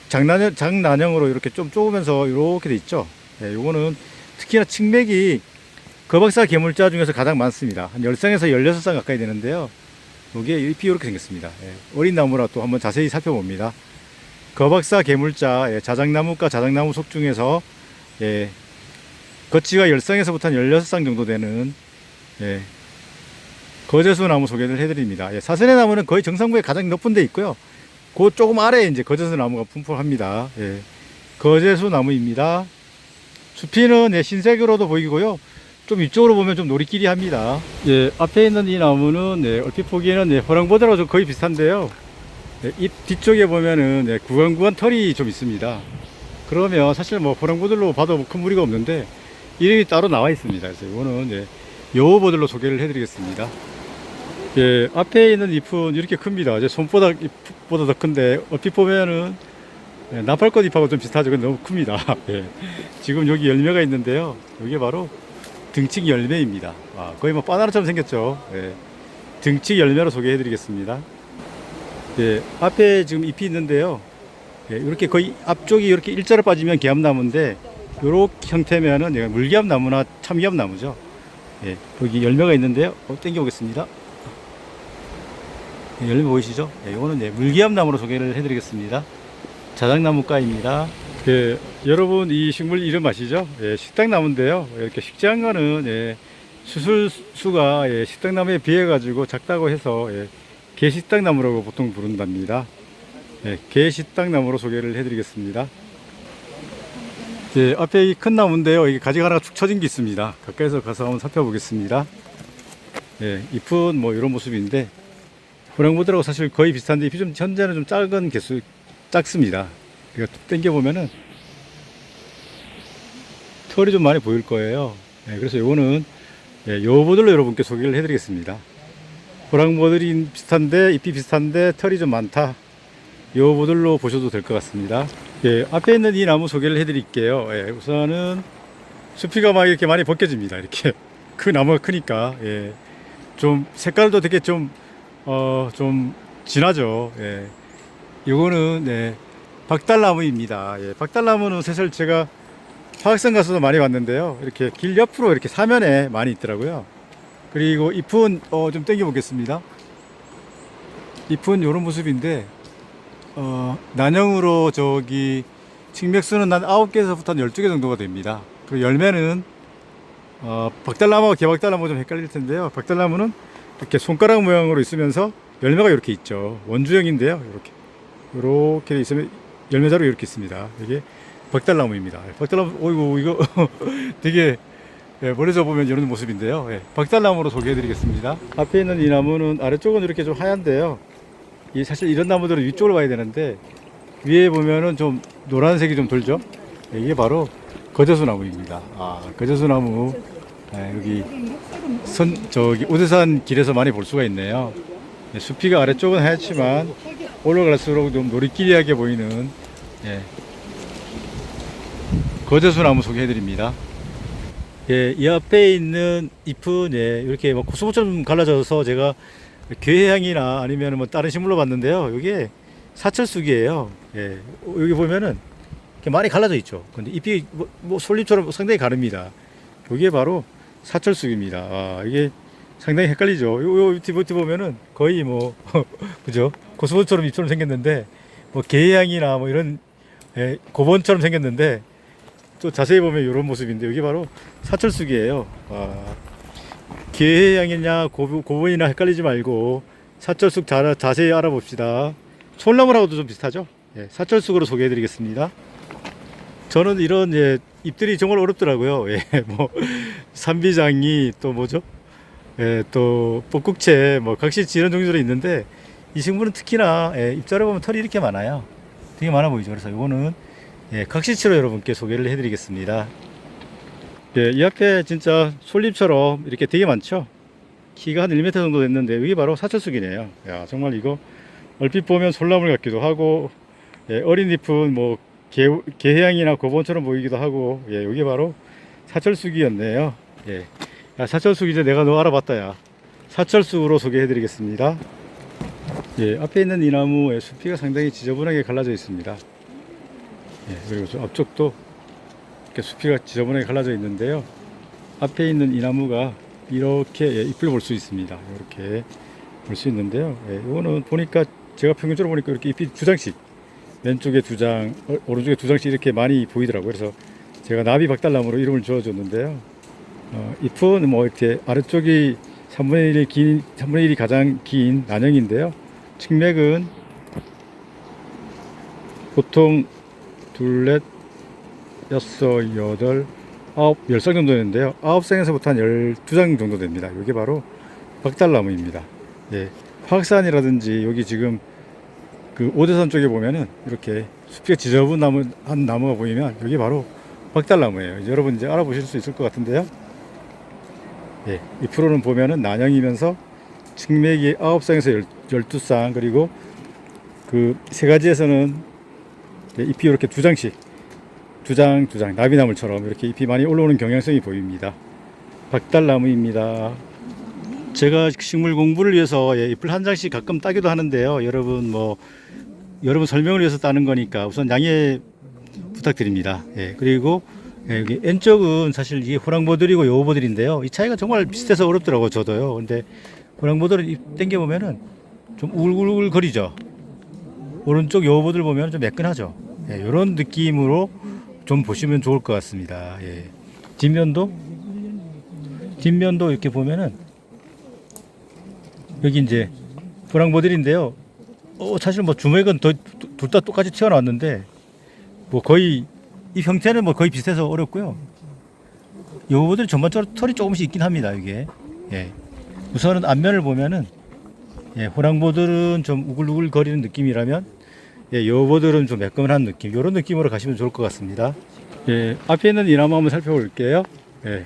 장난형으로 이렇게 좀 좁으면서 이렇게 돼 있죠. 예, 요거는 특히나 층맥이 거박사 개물자 중에서 가장 많습니다. 한 10쌍에서 16쌍 가까이 되는데요. 여기에 잎이 이렇게 생겼습니다. 예, 어린 나무라 또 한번 자세히 살펴봅니다. 거박사 개물자, 예, 자작나무과 자작나무 속 중에서 예, 겉지가 10쌍에서부터 한 16쌍 정도 되는 예, 거제수 나무 소개를 해드립니다. 예, 사선의 나무는 거의 정상부에 가장 높은 데 있고요. 그 조금 아래에 이제 거제수 나무가 분포합니다. 예, 거제수 나무입니다. 수피는 예, 흰색으로도 보이고요. 좀 이쪽으로 보면 좀 노리끼리 합니다. 예, 앞에 있는 이 나무는 예, 얼핏 보기에는 예, 호랑보다랑 좀 거의 비슷한데요. 예, 잎 뒤쪽에 보면은 예, 구간구간 털이 좀 있습니다. 그러면 사실 뭐 호랑보들로 봐도 뭐 큰 무리가 없는데 이름이 따로 나와 있습니다. 그래서 이거는 예, 여우보들로 소개를 해드리겠습니다. 예, 앞에 있는 잎은 이렇게 큽니다. 이제 손바닥 잎보다 더 큰데 얼핏 보면은 예, 나팔꽃 잎하고 좀 비슷하죠. 근데 너무 큽니다. 예, 지금 여기 열매가 있는데요. 이게 바로 등찍 열매입니다. 거의 뭐 바나나처럼 생겼죠. 예, 등찍 열매로 소개해드리겠습니다. 예, 앞에 지금 잎이 있는데요. 예, 이렇게 거의 앞쪽이 이렇게 일자로 빠지면 개암나무인데 이렇게 형태면은 예, 물개암나무나 참개암나무죠. 예, 여기 열매가 있는데요. 당겨보겠습니다. 예, 열매 보이시죠? 예, 이거는 예, 물개암나무로 소개를 해드리겠습니다. 자작나무과입니다. 예, 여러분 이 식물 이름 아시죠? 예, 식당나무인데요. 이렇게 식장가는 예, 수술수가 예, 식당나무에 비해 가지고 작다고 해서 예, 개식당나무라고 보통 부른답니다. 개 식당나무로 소개를 해드리겠습니다. 앞에 이 큰 나무인데요. 이게 가지가 하나가 축 처진 게 있습니다. 가까이서 가서 한번 살펴보겠습니다. 잎은 뭐 이런 모습인데 호랑모들하고 사실 거의 비슷한데 잎이 좀 현재는 좀 작은 개수 작습니다. 이거 당겨 보면은 털이 좀 많이 보일 거예요. 그래서 요거는 요보들로 여러분께 소개를 해드리겠습니다. 호랑모들이 비슷한데 잎이 비슷한데 털이 좀 많다. 요보들로 보셔도 될 것 같습니다. 앞에 있는 이 나무 소개를 해드릴게요. 우선은 수피가 막 이렇게 많이 벗겨집니다. 이렇게 그 나무가 크니까 좀 색깔도 되게 좀 진하죠. 요거는 박달나무입니다. 박달나무는 사실 제가 화학산 가서도 많이 봤는데요. 이렇게 길 옆으로 이렇게 사면에 많이 있더라고요. 그리고 잎은 좀 당겨 보겠습니다. 잎은 이런 모습인데 난형으로 저기 층맥수는 한 9개에서부터 한 12개 정도가 됩니다. 그리고 열매는 박달나무와 개박달나무 좀 헷갈릴 텐데요. 박달나무는 이렇게 손가락 모양으로 있으면서 열매가 이렇게 있죠. 원주형인데요. 이렇게 있으면 열매자로 이렇게 있습니다. 이게 박달나무입니다. 박달나무, 어이구, 이거 되게 멀리서 보면 이런 모습인데요. 박달나무로 소개해드리겠습니다. 앞에 있는 이 나무는 아래쪽은 이렇게 좀 하얀데요. 사실 이런 나무들은 위쪽으로 봐야 되는데 위에 보면은 좀 노란색이 좀 돌죠. 이게 바로 거저수나무입니다. 거저수나무. 여기 저기 오대산 길에서 많이 볼 수가 있네요. 수피가 아래쪽은 하얗지만 올라갈수록 좀 노리끼리하게 보이는 거저수나무 소개해드립니다. 이 앞에 있는 잎은 이렇게 뭐 코스모처럼 갈라져서 제가 괴향이나 아니면 뭐 다른 식물로 봤는데요. 이게 사철쑥이에요. 여기 보면은 이렇게 많이 갈라져 있죠. 근데 잎이 뭐 솔잎처럼 상당히 가릅니다. 이게 바로 사철쑥입니다. 이게 상당히 헷갈리죠. 요 밑에 보면은 거의 뭐 그죠? 코스모처럼 잎처럼 생겼는데 뭐 게향이나 뭐 이런 고번처럼 생겼는데 또 자세히 보면 이런 모습인데 이게 바로 사철쑥이에요. 게향이냐 고번이나 헷갈리지 말고 사철쑥 자세히 알아봅시다. 솔나무라고도 좀 비슷하죠. 사철쑥으로 소개해드리겠습니다. 저는 이런 잎들이 정말 어렵더라고요. 뭐 산비장이 또 뭐죠? 또 볶국채, 뭐 각시치 이런 종류들이 있는데 이 식물은 특히나 잎자를 보면 털이 이렇게 많아요. 되게 많아 보이죠. 그래서 이거는 각시치로 여러분께 소개를 해드리겠습니다. 이 앞에 진짜 솔잎처럼 이렇게 되게 많죠. 키가 한 1m 정도 됐는데 이게 바로 사철쑥이네요. 야, 정말 이거 얼핏 보면 솔나물 같기도 하고 어린 잎은 뭐 게향이나 고번처럼 보이기도 하고 이게 바로 사철쑥이었네요. 야, 사철쑥 이제 내가 너 알아봤다. 야, 사철쑥으로 소개해드리겠습니다. 앞에 있는 이 나무의 수피가 상당히 지저분하게 갈라져 있습니다. 그리고 저 앞쪽도 이렇게 수피가 지저분하게 갈라져 있는데요. 앞에 있는 이 나무가 이렇게 잎을 볼 수 있습니다. 이렇게 볼 수 있는데요. 이거는 보니까 제가 평균적으로 보니까 이렇게 잎이 두 장씩 왼쪽에 두 장, 오른쪽에 두 장씩 이렇게 많이 보이더라고요. 그래서 제가 나비 박달나무로 이름을 지어줬는데요. 잎은 뭐 이렇게 아래쪽이 3분의 1이 가장 긴 난형인데요. 측맥은 보통 둘, 넷, 여섯, 여덟, 아홉, 10쌍 정도 되는데요. 9쌍에서부터 한 12장 정도 됩니다. 이게 바로 박달나무입니다. 화학산이라든지 여기 지금 그 오대산 쪽에 보면은 이렇게 숲이 지저분한 나무가 보이면 이게 바로 박달나무예요. 여러분 이제 알아보실 수 있을 것 같은데요. 잎으로는 보면은 난형이면서 측맥이 9쌍에서 12쌍 그리고 그 세 가지에서는 잎이 이렇게 두 장씩 두 장 나비나물처럼 이렇게 잎이 많이 올라오는 경향성이 보입니다. 박달나무입니다. 제가 식물 공부를 위해서 잎을 한 장씩 가끔 따기도 하는데요. 여러분 설명을 위해서 따는 거니까 우선 양해 부탁드립니다. 그리고 여기 N쪽은 사실 이게 호랑모들이고 여우모들인데요. 이 차이가 정말 비슷해서 어렵더라고요. 저도요. 근데 호랑모들은 잎 당겨보면은 좀 우글우글 거리죠. 오른쪽 여우모들 보면 좀 매끈하죠. 이런 느낌으로 좀 보시면 좋을 것 같습니다. 뒷면도 이렇게 보면은 여기 이제 호랑모들인데요. 사실 뭐 주맥은 둘 다 똑같이 튀어나왔는데 뭐 거의 이 형태는 뭐 거의 비슷해서 어렵고요. 요거들 전반적으로 털이 조금씩 있긴 합니다. 이게 예. 우선은 앞면을 보면은 예, 호랑보들은 좀 우글우글 거리는 느낌이라면 예, 요보들은 좀 매끈한 느낌, 이런 느낌으로 가시면 좋을 것 같습니다. 예, 앞에 있는 이 나무 한번 살펴볼게요. 예,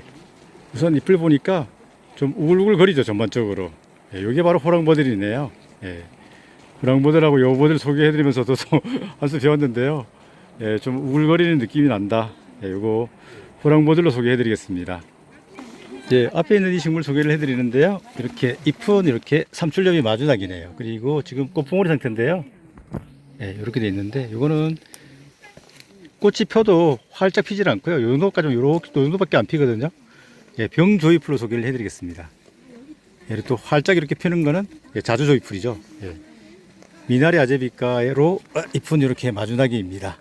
우선 잎을 보니까 좀 우글우글 거리죠, 전반적으로. 예, 이게 바로 호랑보들이네요. 예, 호랑보들하고 요보들 소개해드리면서도 한수 배웠는데요. 예, 좀 우글거리는 느낌이 난다. 예, 요거 호랑보들로 소개해드리겠습니다. 예, 앞에 있는 이 식물 소개를 해드리는데요. 이렇게 잎은 이렇게 삼출엽이 마주나기네요. 그리고 지금 꽃봉오리 상태인데요. 예, 이렇게 돼 있는데, 이거는 꽃이 펴도 활짝 피질 않고요. 요 정도까지 요렇게 요 정도밖에 안 피거든요. 예, 병조이풀로 소개를 해드리겠습니다. 예, 또 활짝 이렇게 피는 거는 예, 자주조이풀이죠. 예. 미나리 아제비과로 잎은 이렇게 마주나기입니다.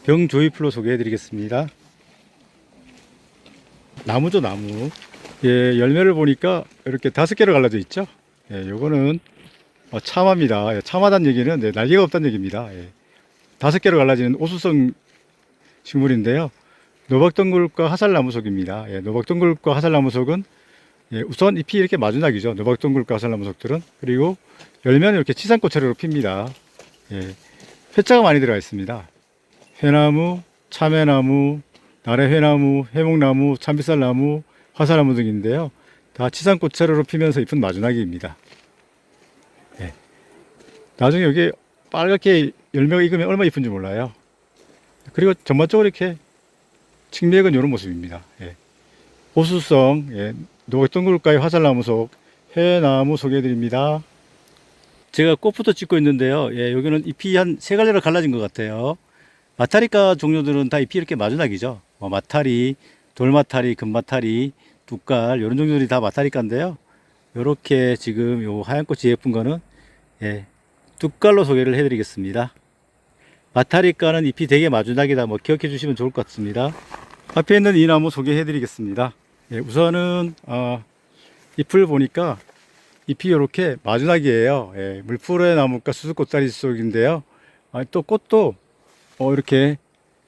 병조이풀로 소개해드리겠습니다. 나무죠, 나무. 예, 열매를 보니까 이렇게 5개로 갈라져 있죠. 예, 요거는 참화입니다. 예, 참화단 얘기는 네, 날개가 없다는 얘기입니다. 예. 5개로 갈라지는 오수성 식물인데요. 노박덩굴과 화살나무속입니다. 예, 노박덩굴과 화살나무속은 예, 우선 잎이 이렇게 마주나기죠. 노박덩굴과 화살나무속들은. 그리고 열매는 이렇게 치산꽃차례로 핍니다. 예, 회자가 많이 들어가 있습니다. 회나무, 참외나무, 나래회나무, 해목나무, 참빗살나무, 화살나무 등인데요. 다 치산꽃차례로 피면서 잎은 마주나기입니다. 예. 나중에 여기 빨갛게 열매가 익으면 얼마나 이쁜지 몰라요. 그리고 전반적으로 이렇게 측맥은 이런 모습입니다. 예. 오수성, 예. 노동굴가의 화살나무속, 해나무 소개해드립니다. 제가 꽃부터 찍고 있는데요. 예, 여기는 잎이 한 3갈래로 갈라진 것 같아요. 마타리과 종류들은 다 잎이 이렇게 마주나기죠. 마타리, 돌마타리, 금마타리, 뚝갈 이런 종류들이 다 마타리과인데요. 이렇게 지금 요 하얀 꽃이 예쁜 거는 예, 뚝갈로 소개를 해드리겠습니다. 마타리과는 잎이 되게 마주나기다. 뭐 기억해 주시면 좋을 것 같습니다. 앞에 있는 이 나무 소개해드리겠습니다. 예, 우선은 잎을 보니까 잎이 이렇게 마주나기예요. 예, 물풀의 나무과 수수꽃다리 속인데요. 또 꽃도 이렇게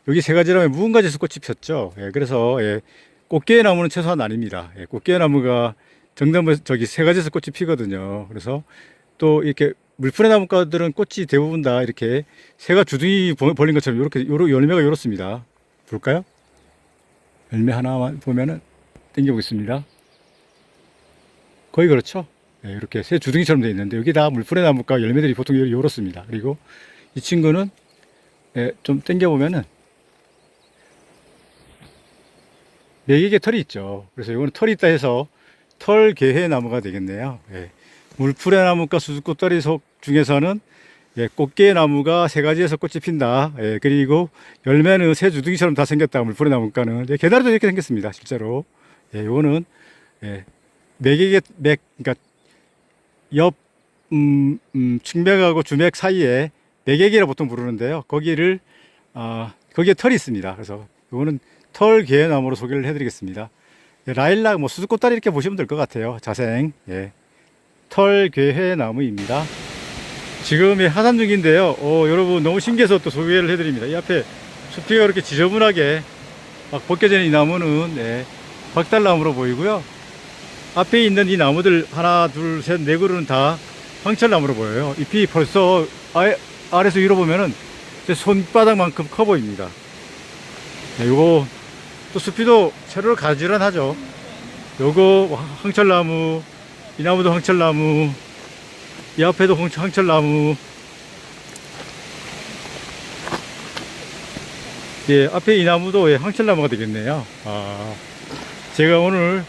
여기 3가지라면 무궁가지 수꽃이 폈죠. 예, 그래서 예, 꽃게의 나무는 최소한 아닙니다. 예, 꽃게의 나무가 정답은 저기 3가지에서 꽃이 피거든요. 그래서 또 이렇게 물풀의 나무과들은 꽃이 대부분 다 이렇게 새가 주둥이 벌린 것처럼 이렇게 열매가 이렇습니다. 볼까요? 열매 하나만 보면은 당겨 보겠습니다. 거의 그렇죠. 예, 이렇게 새 주둥이처럼 되어 있는데 여기 다 물풀의 나무과 열매들이 보통 이렇습니다. 그리고 이 친구는 예, 좀 당겨 보면은 매개개 털이 있죠. 그래서 이거는 털이 있다 해서 털개회 나무가 되겠네요. 예. 물풀의 나무과 수수꽃다리 속 중에서는 예, 꽃게 나무가 3가지에서 꽃이 핀다. 예, 그리고 열매는 새 주둥이처럼 다 생겼다. 물풀의 나무과는 예, 계단도 이렇게 생겼습니다. 실제로. 예, 요거는 예, 그러니까 옆 측맥하고 주맥 사이에 매개개라 보통 부르는데요. 거기에 털이 있습니다. 그래서 요거는 털개나무로 소개를 해드리겠습니다. 예, 라일락, 뭐 수수꽃다리 이렇게 보시면 될 것 같아요. 자생. 예. 털괴회나무입니다. 지금 하산 중인데요. 여러분 너무 신기해서 또 소개를 해드립니다. 이 앞에 숲이가 이렇게 지저분하게 막 벗겨지는 이 나무는 예, 박달나무로 보이고요. 앞에 있는 이 나무들 하나, 둘, 셋, 4그루는 다 황철나무로 보여요. 잎이 벌써 아래에서 위로 보면은 제 손바닥만큼 커 보입니다. 네, 요거 또 숲이도 세로로 가지런하죠. 요거 황철나무, 이 나무도 황철나무, 이 앞에도 황철나무. 예, 앞에 이 나무도 예, 황철나무가 되겠네요. 제가 오늘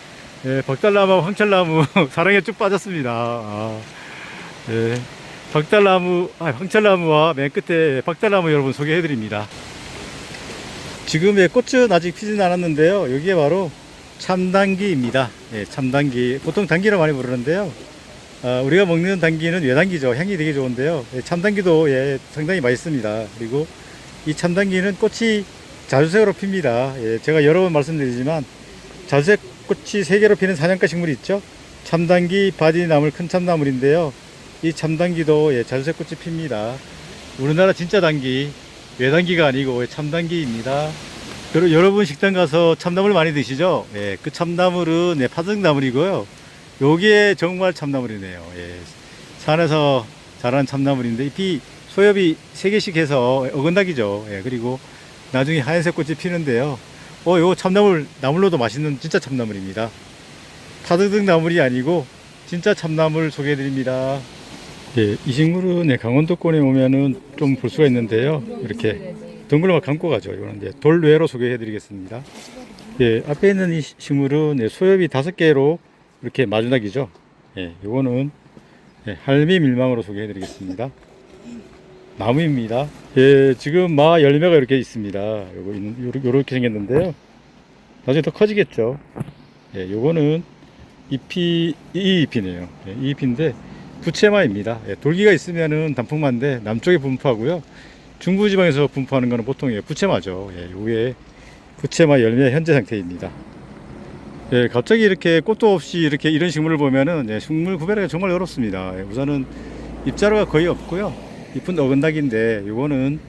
예, 박달나무와 황철나무 사랑에 쭉 빠졌습니다. 예, 황철나무와 맨 끝에 박달나무 여러분 소개해 드립니다. 지금의 꽃은 아직 피진 않았는데요. 여기에 바로 참당귀입니다. 예, 참당귀. 보통 당귀를 많이 부르는데요. 우리가 먹는 당귀는 외당귀죠. 향이 되게 좋은데요. 예, 참당귀도 예, 상당히 맛있습니다. 그리고 이 참당귀는 꽃이 자주색으로 핍니다. 예, 제가 여러 번 말씀드리지만 자주색 꽃이 3개로 피는 사냥가 식물이 있죠. 참당귀, 바디나물, 큰 참나물인데요. 이 참당귀도 예, 자주색꽃이 핍니다. 우리나라 진짜 당귀, 외당귀가 아니고 참당귀입니다. 여러분 식당 가서 참나물 많이 드시죠? 예, 그 참나물은 예, 파등나물이고요. 요게 정말 참나물이네요. 예, 산에서 자란 참나물인데 잎이 소엽이 3개씩 해서 어긋나기죠. 예, 그리고 나중에 하얀색 꽃이 피는데요. 요 참나물, 나물로도 맛있는 진짜 참나물입니다. 파등등 나물이 아니고 진짜 참나물 소개해 드립니다. 예, 이 식물은 예, 강원도권에 오면은 좀 볼 수가 있는데요. 이렇게 덩굴만 감고 가죠. 이거는 이제 돌뇌로 소개해 드리겠습니다. 예, 앞에 있는 이 식물은 예, 소엽이 5개로 이렇게 마주나기죠. 예, 요거는 예, 할미 밀망으로 소개해 드리겠습니다. 나무입니다. 예, 지금 마 열매가 이렇게 있습니다. 요렇게 생겼는데요. 나중에 더 커지겠죠. 예, 요거는 이 잎이네요. 예, 이 잎인데 부채마입니다. 예, 돌기가 있으면은 단풍마인데 남쪽에 분포하고요. 중부지방에서 분포하는 거는 보통 예, 부채마죠. 예, 요게 부채마 열매 현재 상태입니다. 예, 갑자기 이렇게 꽃도 없이 이렇게 이런 식물을 보면은 예, 식물 구별하기가 정말 어렵습니다. 예, 우선은 잎자루가 거의 없고요. 잎은 어긋나기인데 요거는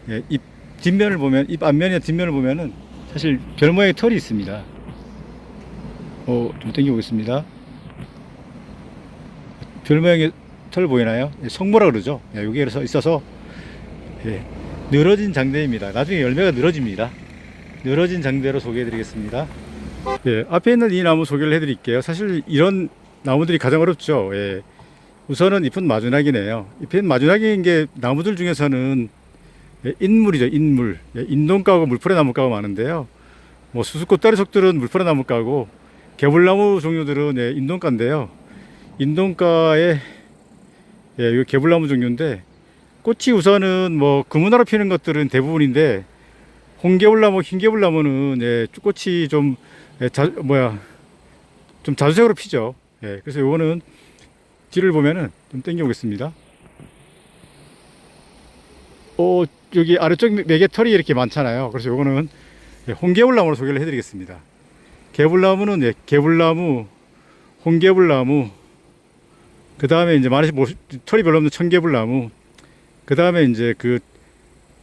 예, 잎 뒷면을 보면 잎 앞면이나 뒷면을 보면은 사실 별 모양의 털이 있습니다. 좀 당겨보겠습니다. 별 모양의 털 보이나요? 예, 성모라 그러죠. 예, 여기에 있어서 예, 늘어진 장대입니다. 나중에 열매가 늘어집니다. 늘어진 장대로 소개해 드리겠습니다. 예, 앞에 있는 이 나무 소개를 해 드릴게요. 사실 이런 나무들이 가장 어렵죠. 예, 우선은 잎은 마주나기네요. 잎은 마주나기인 게 나무들 중에서는 예, 인물이죠. 인물. 예, 인동가고 물풀의 나무가가 많은데요. 뭐 수수꽃 다리속들은 물풀의 나무가고 개불나무 종류들은 예, 인동가인데요. 인동가의 예, 이 개불나무 종류인데 꽃이 우선은 뭐 금은화로 피는 것들은 대부분인데 홍개불나무, 흰개불나무는 예, 꽃이 좀 예, 좀 자주색으로 피죠. 예, 그래서 요거는 뒤를 보면은 좀 당겨 보겠습니다. 여기 아래쪽 맥에 털이 이렇게 많잖아요. 그래서 요거는 예, 홍개불나무로 소개를 해드리겠습니다. 개불나무는 예, 개불나무, 홍개불나무, 그 다음에 이제 털이 별로 없는 청개불나무, 그 다음에 이제 그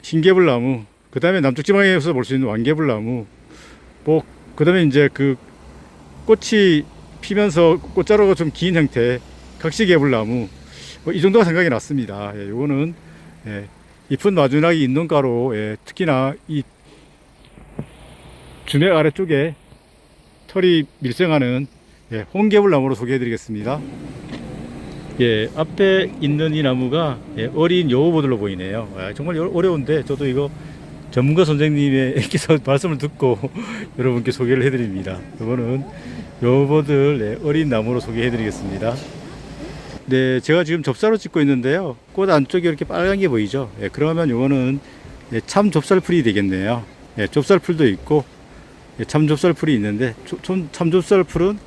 흰개불나무, 그 다음에 남쪽 지방에서 볼 수 있는 완개불나무, 그 다음에 이제 그 꽃이 피면서 꽃자루가 좀 긴 형태, 각시개불나무, 이 정도가 생각이 났습니다. 예, 요거는 예, 잎은 마주나기 인동가로 예, 특히나 이 주맥 아래쪽에 털이 밀생하는 예, 홍개불나무로 소개해 드리겠습니다. 예, 앞에 있는 이 나무가 예, 어린 여우보들로 보이네요. 정말 어려운데 저도 이거 전문가 선생님께서 말씀을 듣고 여러분께 소개를 해드립니다. 이거는 여우보들 예, 어린 나무로 소개해 드리겠습니다. 네, 제가 지금 접사로 찍고 있는데요. 꽃 안쪽에 이렇게 빨간 게 보이죠? 예, 그러면 이거는 예, 참 좁쌀풀이 되겠네요. 예, 좁쌀풀도 있고 예, 참 좁쌀풀이 있는데 참 좁쌀풀은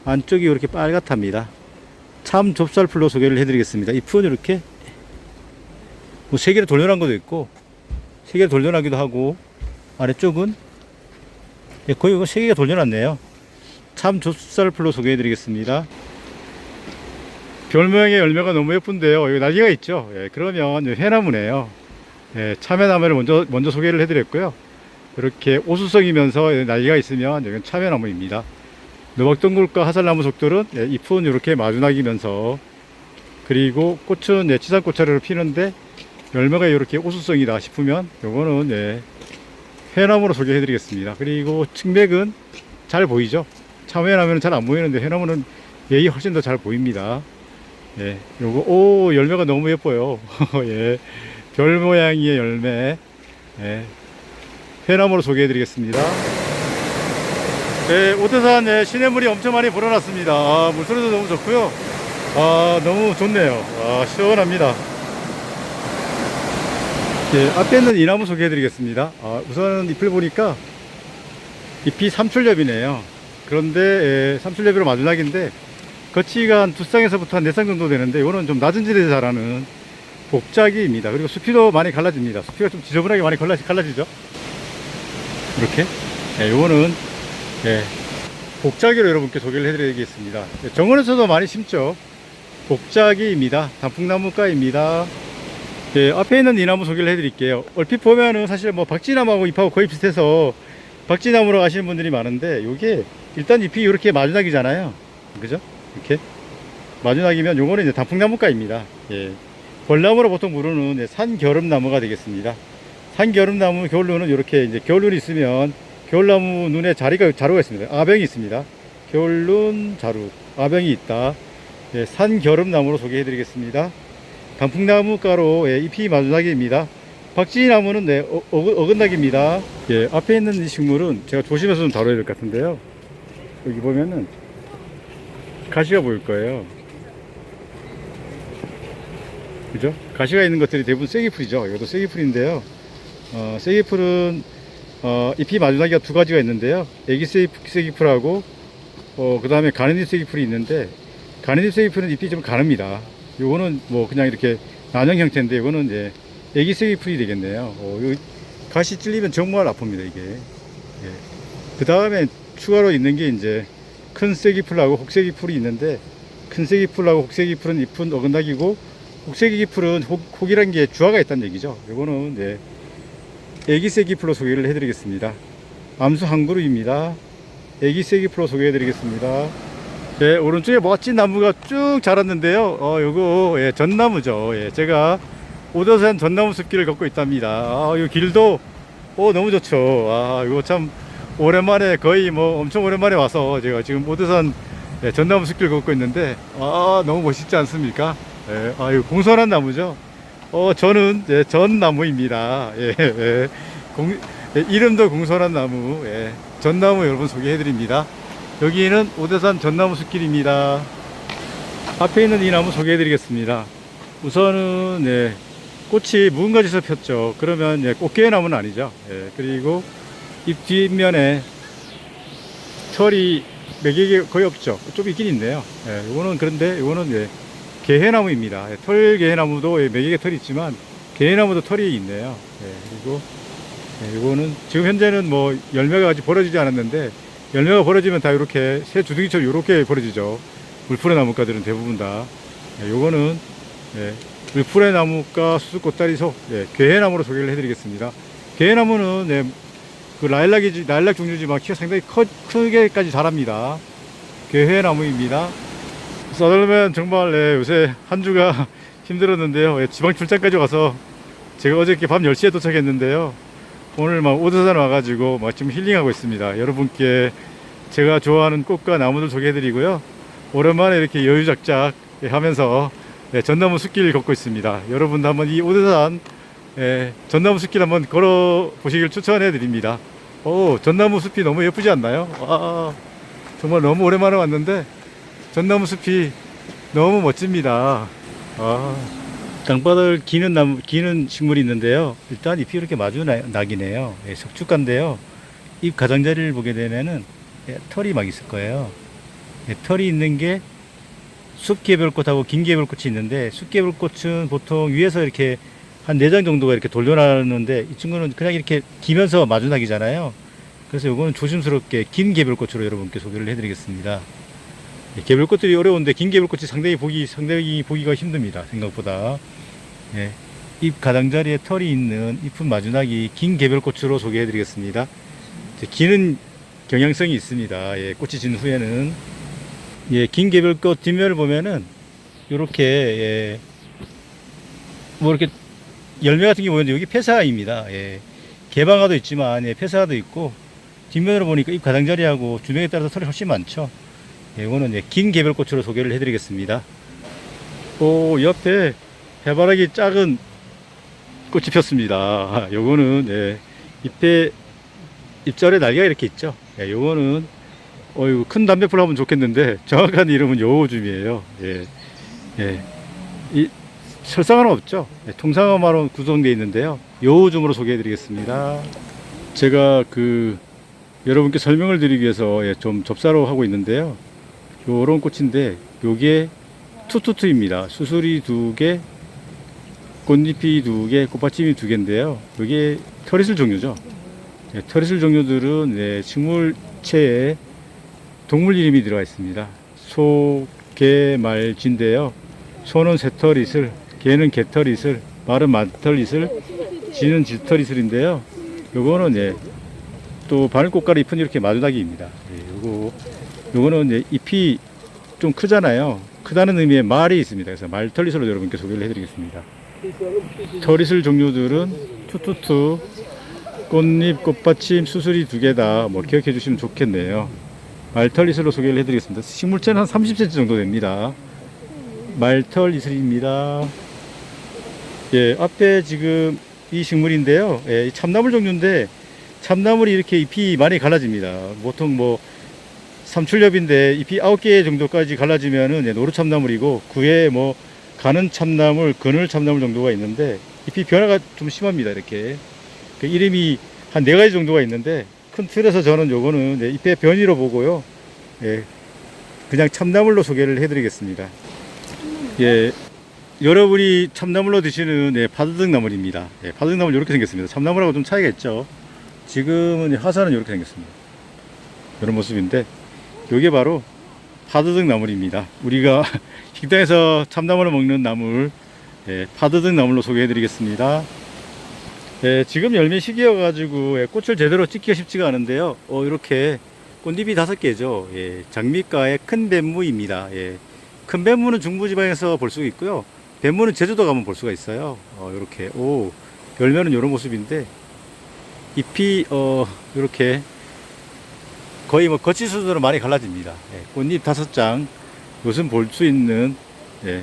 안쪽이 이렇게 빨갛답니다. 참 좁쌀풀로 소개를 해드리겠습니다. 잎은 이렇게 뭐 3개로 돌려난 것도 있고 3개로 돌려나기도 하고 아래쪽은 예, 거의 3개가 돌려놨네요. 참 좁쌀풀로 소개해드리겠습니다. 별 모양의 열매가 너무 예쁜데요. 여기 날개가 있죠. 예, 그러면 해나무네요. 예, 참외나무를 먼저 소개를 해드렸고요. 이렇게 오수성이면서 날개가 있으면 여기는 참외나무입니다. 노박동굴과 화살나무 속들은 예, 잎은 이렇게 마주나기면서 그리고 꽃은 예, 치산꽃차례로 피는데 열매가 이렇게 오수성이다 싶으면 요거는 예, 해나무로 소개해 드리겠습니다. 그리고 측맥은 잘 보이죠. 참외나무는 잘 안 보이는데 해나무는 예이 훨씬 더 잘 보입니다. 예, 요거 열매가 너무 예뻐요. 예, 별 모양의 열매 예, 해나무로 소개해 드리겠습니다. 네, 오태산 예, 시냇물이 엄청 많이 불어났습니다. 물소리도 너무 좋고요. 너무 좋네요. 시원합니다. 예, 앞에 있는 이 나무 소개해 드리겠습니다. 우선 잎을 보니까 잎이 삼출엽이네요. 그런데 예, 삼출엽으로 마주나기인데 거치가 한 2쌍에서부터 한 4쌍 정도 되는데 이거는 좀 낮은 지대에서 자라는 복자기입니다. 그리고 수피도 많이 갈라집니다. 수피가 좀 지저분하게 많이 갈라지죠. 이렇게 요거는 복자기로 여러분께 소개를 해드리겠습니다. 정원에서도 많이 심죠. 복자기입니다. 단풍나무가입니다. 예, 앞에 있는 이 나무 소개를 해드릴게요. 얼핏 보면은 사실 뭐 박쥐나무하고 잎하고 거의 비슷해서 박쥐나무라고 하시는 분들이 많은데, 요게 일단 잎이 이렇게 마주나기잖아요. 그죠? 이렇게 마주나기면 요거는 이제 단풍나무가입니다. 예. 벌나무로 보통 부르는 산겨름나무가 되겠습니다. 산겨름나무 겨울눈은 이렇게 이제 겨울눈이 있으면 겨울나무 눈에 자루가 있습니다. 아병이 있습니다. 겨울눈 자루, 아병이 있다. 예, 산겨름나무로 소개해 드리겠습니다. 단풍나무가로 예, 잎이 마주나기입니다. 박쥐나무는 네, 어긋나기입니다. 예, 앞에 있는 이 식물은 제가 조심해서 좀 다뤄야 될 것 같은데요. 여기 보면은 가시가 보일 거예요. 그죠? 가시가 있는 것들이 대부분 쐐기풀이죠. 이것도 쐐기풀인데요. 쐐기풀은 잎이 마주나기가 두 가지가 있는데요. 애기 쐐기풀하고 그 다음에 가는잎 쐐기풀이 있는데, 가는잎 쐐기풀은 잎이 좀 가릅니다. 요거는 뭐 그냥 이렇게 난형 형태인데, 이거는 이제 애기 쐐기풀이 되겠네요. 가시 찔리면 정말 아픕니다, 이게. 예. 그 다음에 추가로 있는 게 이제 큰 쐐기풀하고 혹쐐기풀이 있는데, 큰 쐐기풀하고 혹쐐기풀은 잎은 어긋나기고, 혹쐐기풀은 혹이란 게 주화가 있다는 얘기죠. 요거는 네, 애기 쐐기풀로 소개를 해드리겠습니다. 암수 한 그루입니다. 애기 쐐기풀로 소개해드리겠습니다. 예, 오른쪽에 멋진 나무가 쭉 자랐는데요. 요거 예, 전나무죠. 예, 제가 오도산 전나무 숲길을 걷고 있답니다. 이 길도 너무 좋죠. 이거 참 오랜만에, 거의 뭐 엄청 오랜만에 와서 제가 지금 오도산 예, 전나무 숲길 걷고 있는데, 너무 멋있지 않습니까? 예, 이거 공손한 나무죠. 저는 예, 전나무입니다. 예, 예. 이름도 공손한 나무, 예, 전나무 여러분 소개해드립니다. 여기는 오대산 전나무 숲길입니다. 앞에 있는 이 나무 소개해드리겠습니다. 우선은 예, 꽃이 무궁가지에서 폈죠. 그러면 예, 꽃게나무는 아니죠. 예, 그리고 잎 뒷면에 털이 몇 개 거의 없죠. 좀 있긴 있네요. 예, 요거는 그런데 요거는 예, 게해나무입니다. 예, 털게해나무도 예, 몇 개의 털이 있지만 게해나무도 털이 있네요. 예, 그리고 예, 요거는 지금 현재는 뭐 열매가 아직 벌어지지 않았는데, 열매가 벌어지면 다 이렇게 새 주둥이처럼 이렇게 벌어지죠. 물풀의 나무가들은 대부분 다. 예, 요거는 예, 물풀의 나무가 수수꽃다리속 예, 괴해나무로 소개를 해드리겠습니다. 괴해나무는 예, 그 라일락 종류지만 키가 상당히 크게까지 자랍니다. 괴해나무입니다. 써들면 정말 예, 요새 한 주가 힘들었는데요. 예, 지방 출장까지 와서 제가 어저께 밤 10시에 도착했는데요. 오늘 막 오대산 와가지고 막 지금 힐링하고 있습니다. 여러분께 제가 좋아하는 꽃과 나무들 소개해드리고요. 오랜만에 이렇게 여유작작 하면서 예, 전나무 숲길 걷고 있습니다. 여러분도 한번 이 오대산 예, 전나무 숲길 한번 걸어 보시길 추천해 드립니다. 전나무 숲이 너무 예쁘지 않나요? 정말 너무 오랜만에 왔는데 전나무 숲이 너무 멋집니다. 땅바닥을 기는 식물이 있는데요. 일단 잎이 이렇게 마주 나기네요. 예, 석축가인데요. 잎 가장자리를 보게 되면은 예, 털이 막 있을 거예요. 예, 털이 있는 게 숲개별꽃하고 긴개별꽃이 있는데, 숲개별꽃은 보통 위에서 이렇게 한 4장 정도가 이렇게 돌려나는데, 이 친구는 그냥 이렇게 기면서 마주나기잖아요. 그래서 이거는 조심스럽게 긴 개별꽃으로 여러분께 소개를 해드리겠습니다. 예, 개별꽃들이 어려운데 긴 개별꽃이 상당히 보기가 힘듭니다. 생각보다. 예, 잎 가장자리에 털이 있는 잎은 마주나기 긴 개별꽃으로 소개해드리겠습니다. 기는 경향성이 있습니다. 예, 꽃이 진 후에는 예, 긴 개별꽃 뒷면을 보면은 요렇게 예, 뭐 이렇게 열매 같은 게 보이는데, 여기 폐사입니다. 예, 개방화도 있지만 예, 폐사도 있고, 뒷면으로 보니까 잎 가장자리하고 주변에 따라서 털이 훨씬 많죠. 예, 이거는 예, 긴 개별꽃으로 소개를 해드리겠습니다. 옆에 해바라기 작은 꽃이 폈습니다. 요거는 예, 잎자리에 날개가 이렇게 있죠. 예, 요거는 이거 큰 담배풀 하면 좋겠는데 정확한 이름은 여우줌이에요. 예, 예, 이 설상은 없죠. 예, 통상화로 구성되어 있는데요. 여우줌으로 소개해드리겠습니다. 제가 여러분께 설명을 드리기 위해서 예, 좀 접사로 하고 있는데요. 요런 꽃인데 요게 투투투입니다. 수술이 2개, 꽃잎이 2개, 꽃받침이 2개인데요. 요게 털이슬 종류죠. 예, 털이슬 종류들은 예, 식물체에 동물 이름이 들어가 있습니다. 소, 개, 말, 쥐인데요. 소는 새털이슬, 개는 개털이슬, 말은 만털이슬, 쥐는 쥐털이슬인데요. 요거는 예, 또 바늘꽃가루 잎은 이렇게 마주다기입니다. 예, 요거는 이제 잎이 좀 크잖아요. 크다는 의미의 말이 있습니다. 그래서 말털이슬로 여러분께 소개를 해드리겠습니다. 털이슬 종류들은 투투투, 꽃잎, 꽃받침, 수술이 두 개다. 뭐 기억해 주시면 좋겠네요. 말털이슬로 소개를 해드리겠습니다. 식물체는 한 30cm 정도 됩니다. 말털이슬입니다. 예, 앞에 지금 이 식물인데요. 예, 참나물 종류인데 참나물이 이렇게 잎이 많이 갈라집니다. 보통 뭐 삼출엽인데 잎이 9개 정도까지 갈라지면은 예, 노루참나물이고 그에 뭐 가는 참나물, 그늘 참나물 정도가 있는데 잎이 변화가 좀 심합니다. 이렇게 그 이름이 한 4가지 정도가 있는데 큰 틀에서 저는 요거는 예, 잎의 변이로 보고요. 예, 그냥 참나물로 소개를 해드리겠습니다. 예, 여러분이 참나물로 드시는 예, 파드득나물입니다. 예, 파드득나물 이렇게 생겼습니다. 참나물하고 좀 차이가 있죠. 지금은 화사는 이렇게 생겼습니다. 이런 모습인데 이게 바로 파드득나물입니다. 우리가 식당에서 참나물을 먹는 나물, 예, 파드득나물로 소개해드리겠습니다. 예, 지금 열매 시기여가지고 예, 꽃을 제대로 찍기가 쉽지가 않은데요. 이렇게 꽃잎이 5개죠. 예, 장미과의 큰 뱀무입니다. 예, 큰 뱀무는 중부지방에서 볼 수가 있고요. 뱀무는 제주도 가면 볼 수가 있어요. 이렇게 열매는 이런 모습인데 잎이 이렇게 거의 뭐 거치 수준으로 많이 갈라집니다. 예, 꽃잎 5장, 요즘 볼 수 있는 예,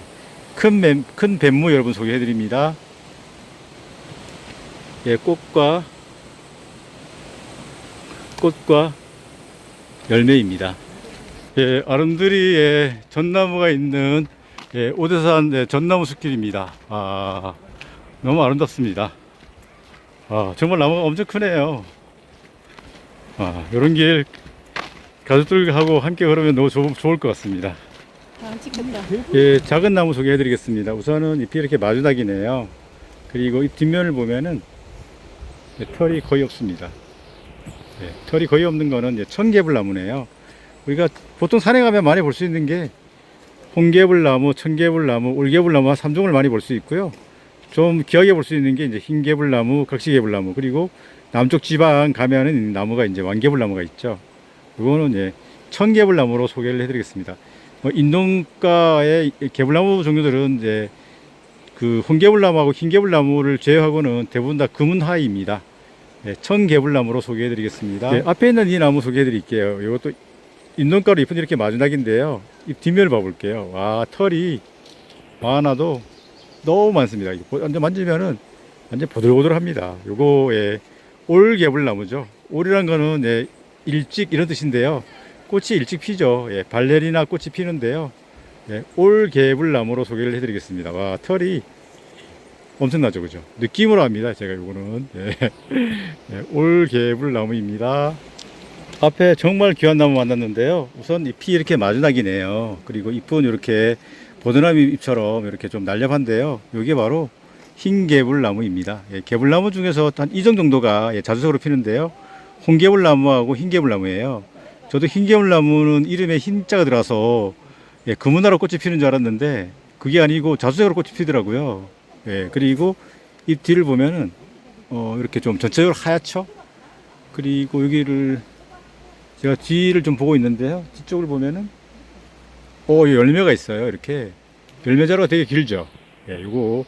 큰 뱀무 여러분 소개해드립니다. 예, 꽃과 열매입니다. 예, 아름드리에 전나무가 있는 예, 오대산 예, 전나무 숲길입니다. 너무 아름답습니다. 정말 나무가 엄청 크네요. 이런 길 가족들하고 함께 걸으면 너무 좋을 것 같습니다. 찍혔다. 예, 작은 나무 소개해 드리겠습니다. 우선은 잎이 이렇게 마주닥이네요. 그리고 잎 뒷면을 보면은 예, 털이 거의 없습니다. 예, 털이 거의 없는 거는 예, 청개불나무네요. 우리가 보통 산에 가면 많이 볼 수 있는 게 홍개불나무, 청개불나무, 올개불나무 한 3종을 많이 볼 수 있고요. 좀 귀하게 볼 수 있는 게 이제 흰개불나무, 각시개불나무, 그리고 남쪽 지방 가면은 나무가 이제 완개불나무가 있죠. 이거는 예, 청개불나무로 소개를 해드리겠습니다. 인동가의 개불나무 종류들은 이제 그 홍개불나무하고 흰개불나무를 제외하고는 대부분 다 금은하이입니다. 예, 청개불나무로 소개해드리겠습니다. 예, 앞에 있는 이 나무 소개해드릴게요. 이것도 인동가로 잎은 이렇게 마주낙인데요. 잎 뒷면을 봐볼게요. 와, 털이 많아도 너무 많습니다. 완전 만지면은 완전 보들보들합니다. 요거 예, 올개불나무죠. 올이란 거는 예, 일찍 이런 뜻인데요. 꽃이 일찍 피죠. 예, 발레리나 꽃이 피는데요. 예, 올개불나무로 소개를 해드리겠습니다. 와, 털이 엄청나죠, 그죠? 느낌으로 합니다. 제가 요거는 예, 예, 올개불나무입니다. 앞에 정말 귀한 나무 만났는데요. 우선 잎이 이렇게 마주낙이네요. 그리고 잎은 이렇게 보드나무 잎처럼 이렇게 좀 날렵한데요. 이게 바로 흰개불나무입니다. 예, 개불나무 중에서 한 이 정도가 예, 자주적으로 피는데요. 홍개불나무하고 흰개불나무예요. 저도 흰개불나무는 이름에 흰자가 들어서 예, 금은하로 꽃이 피는 줄 알았는데 그게 아니고 자주적으로 꽃이 피더라고요. 예, 그리고 잎 뒤를 보면은 이렇게 좀 전체적으로 하얗죠. 그리고 여기를 제가 뒤를 좀 보고 있는데요. 뒤쪽을 보면은 열매가 있어요. 이렇게 열매 자루가 되게 길죠. 예, 이거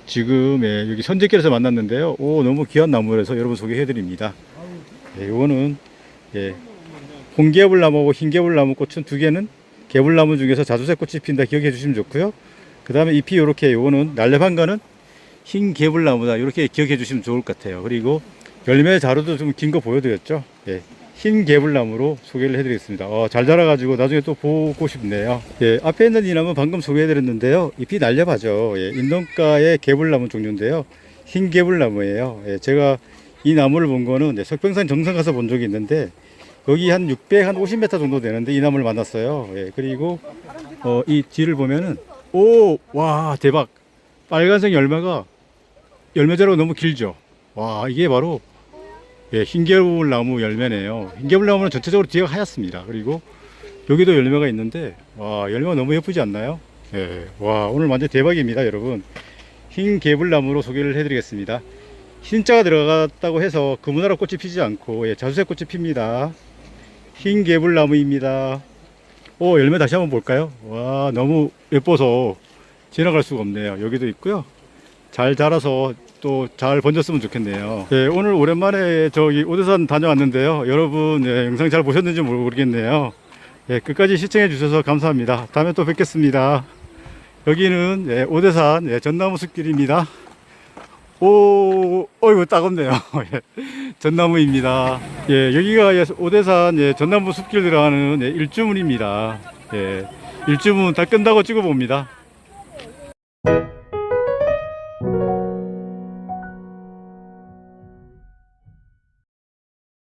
지금 예, 여기 선제길에서 만났는데요. 너무 귀한 나무라서 여러분 소개해드립니다. 예, 이거는 예, 홍개불나무하고 흰개불나무 꽃은 2개는 개불나무 중에서 자주색 꽃이 핀다 기억해 주시면 좋고요. 그 다음에 잎이 이렇게 요거는 날렵한 거는 흰개불나무다 이렇게 기억해 주시면 좋을 것 같아요. 그리고 열매 자루도 좀 긴 거 보여드렸죠. 예, 흰개불나무로 소개를 해드리겠습니다. 잘 자라가지고 나중에 또 보고 싶네요. 예, 앞에 있는 이 나무 방금 소개해드렸는데요. 잎이 날렵하죠. 예, 인동가의 개불나무 종류인데요. 흰개불나무예요. 예, 제가 이 나무를 본 거는 석병산 정상 가서 본 적이 있는데 여기 한 650m 정도 되는데 이 나무를 만났어요. 예, 그리고 이 뒤를 보면은 와, 대박. 빨간색 열매가 열매자루가 너무 길죠. 와, 이게 바로 예, 흰개불나무 열매네요. 흰개불나무는 전체적으로 뒤가 하얗습니다. 그리고 여기도 열매가 있는데 와, 열매가 너무 예쁘지 않나요? 예, 와, 오늘 완전 대박입니다, 여러분. 흰 개불나무로 소개를 해드리겠습니다. 흰자가 들어갔다고 해서 금은하라 꽃이 피지 않고, 예, 자주색 꽃이 핍니다. 흰 개불나무입니다. 오, 열매 다시 한번 볼까요? 와, 너무 예뻐서 지나갈 수가 없네요. 여기도 있고요. 잘 자라서 또 잘 번졌으면 좋겠네요. 예, 오늘 오랜만에 저기 오대산 다녀왔는데요. 여러분, 예, 영상 잘 보셨는지 모르겠네요. 예, 끝까지 시청해 주셔서 감사합니다. 다음에 또 뵙겠습니다. 여기는 예, 오대산 예, 전나무 숲길입니다. 오, 어이구 따갑네요. 예, 전나무입니다. 예, 여기가 예, 오대산 예, 전나무 숲길 들어가는 예, 일주문입니다. 예, 일주문 다 끝나고 찍어봅니다.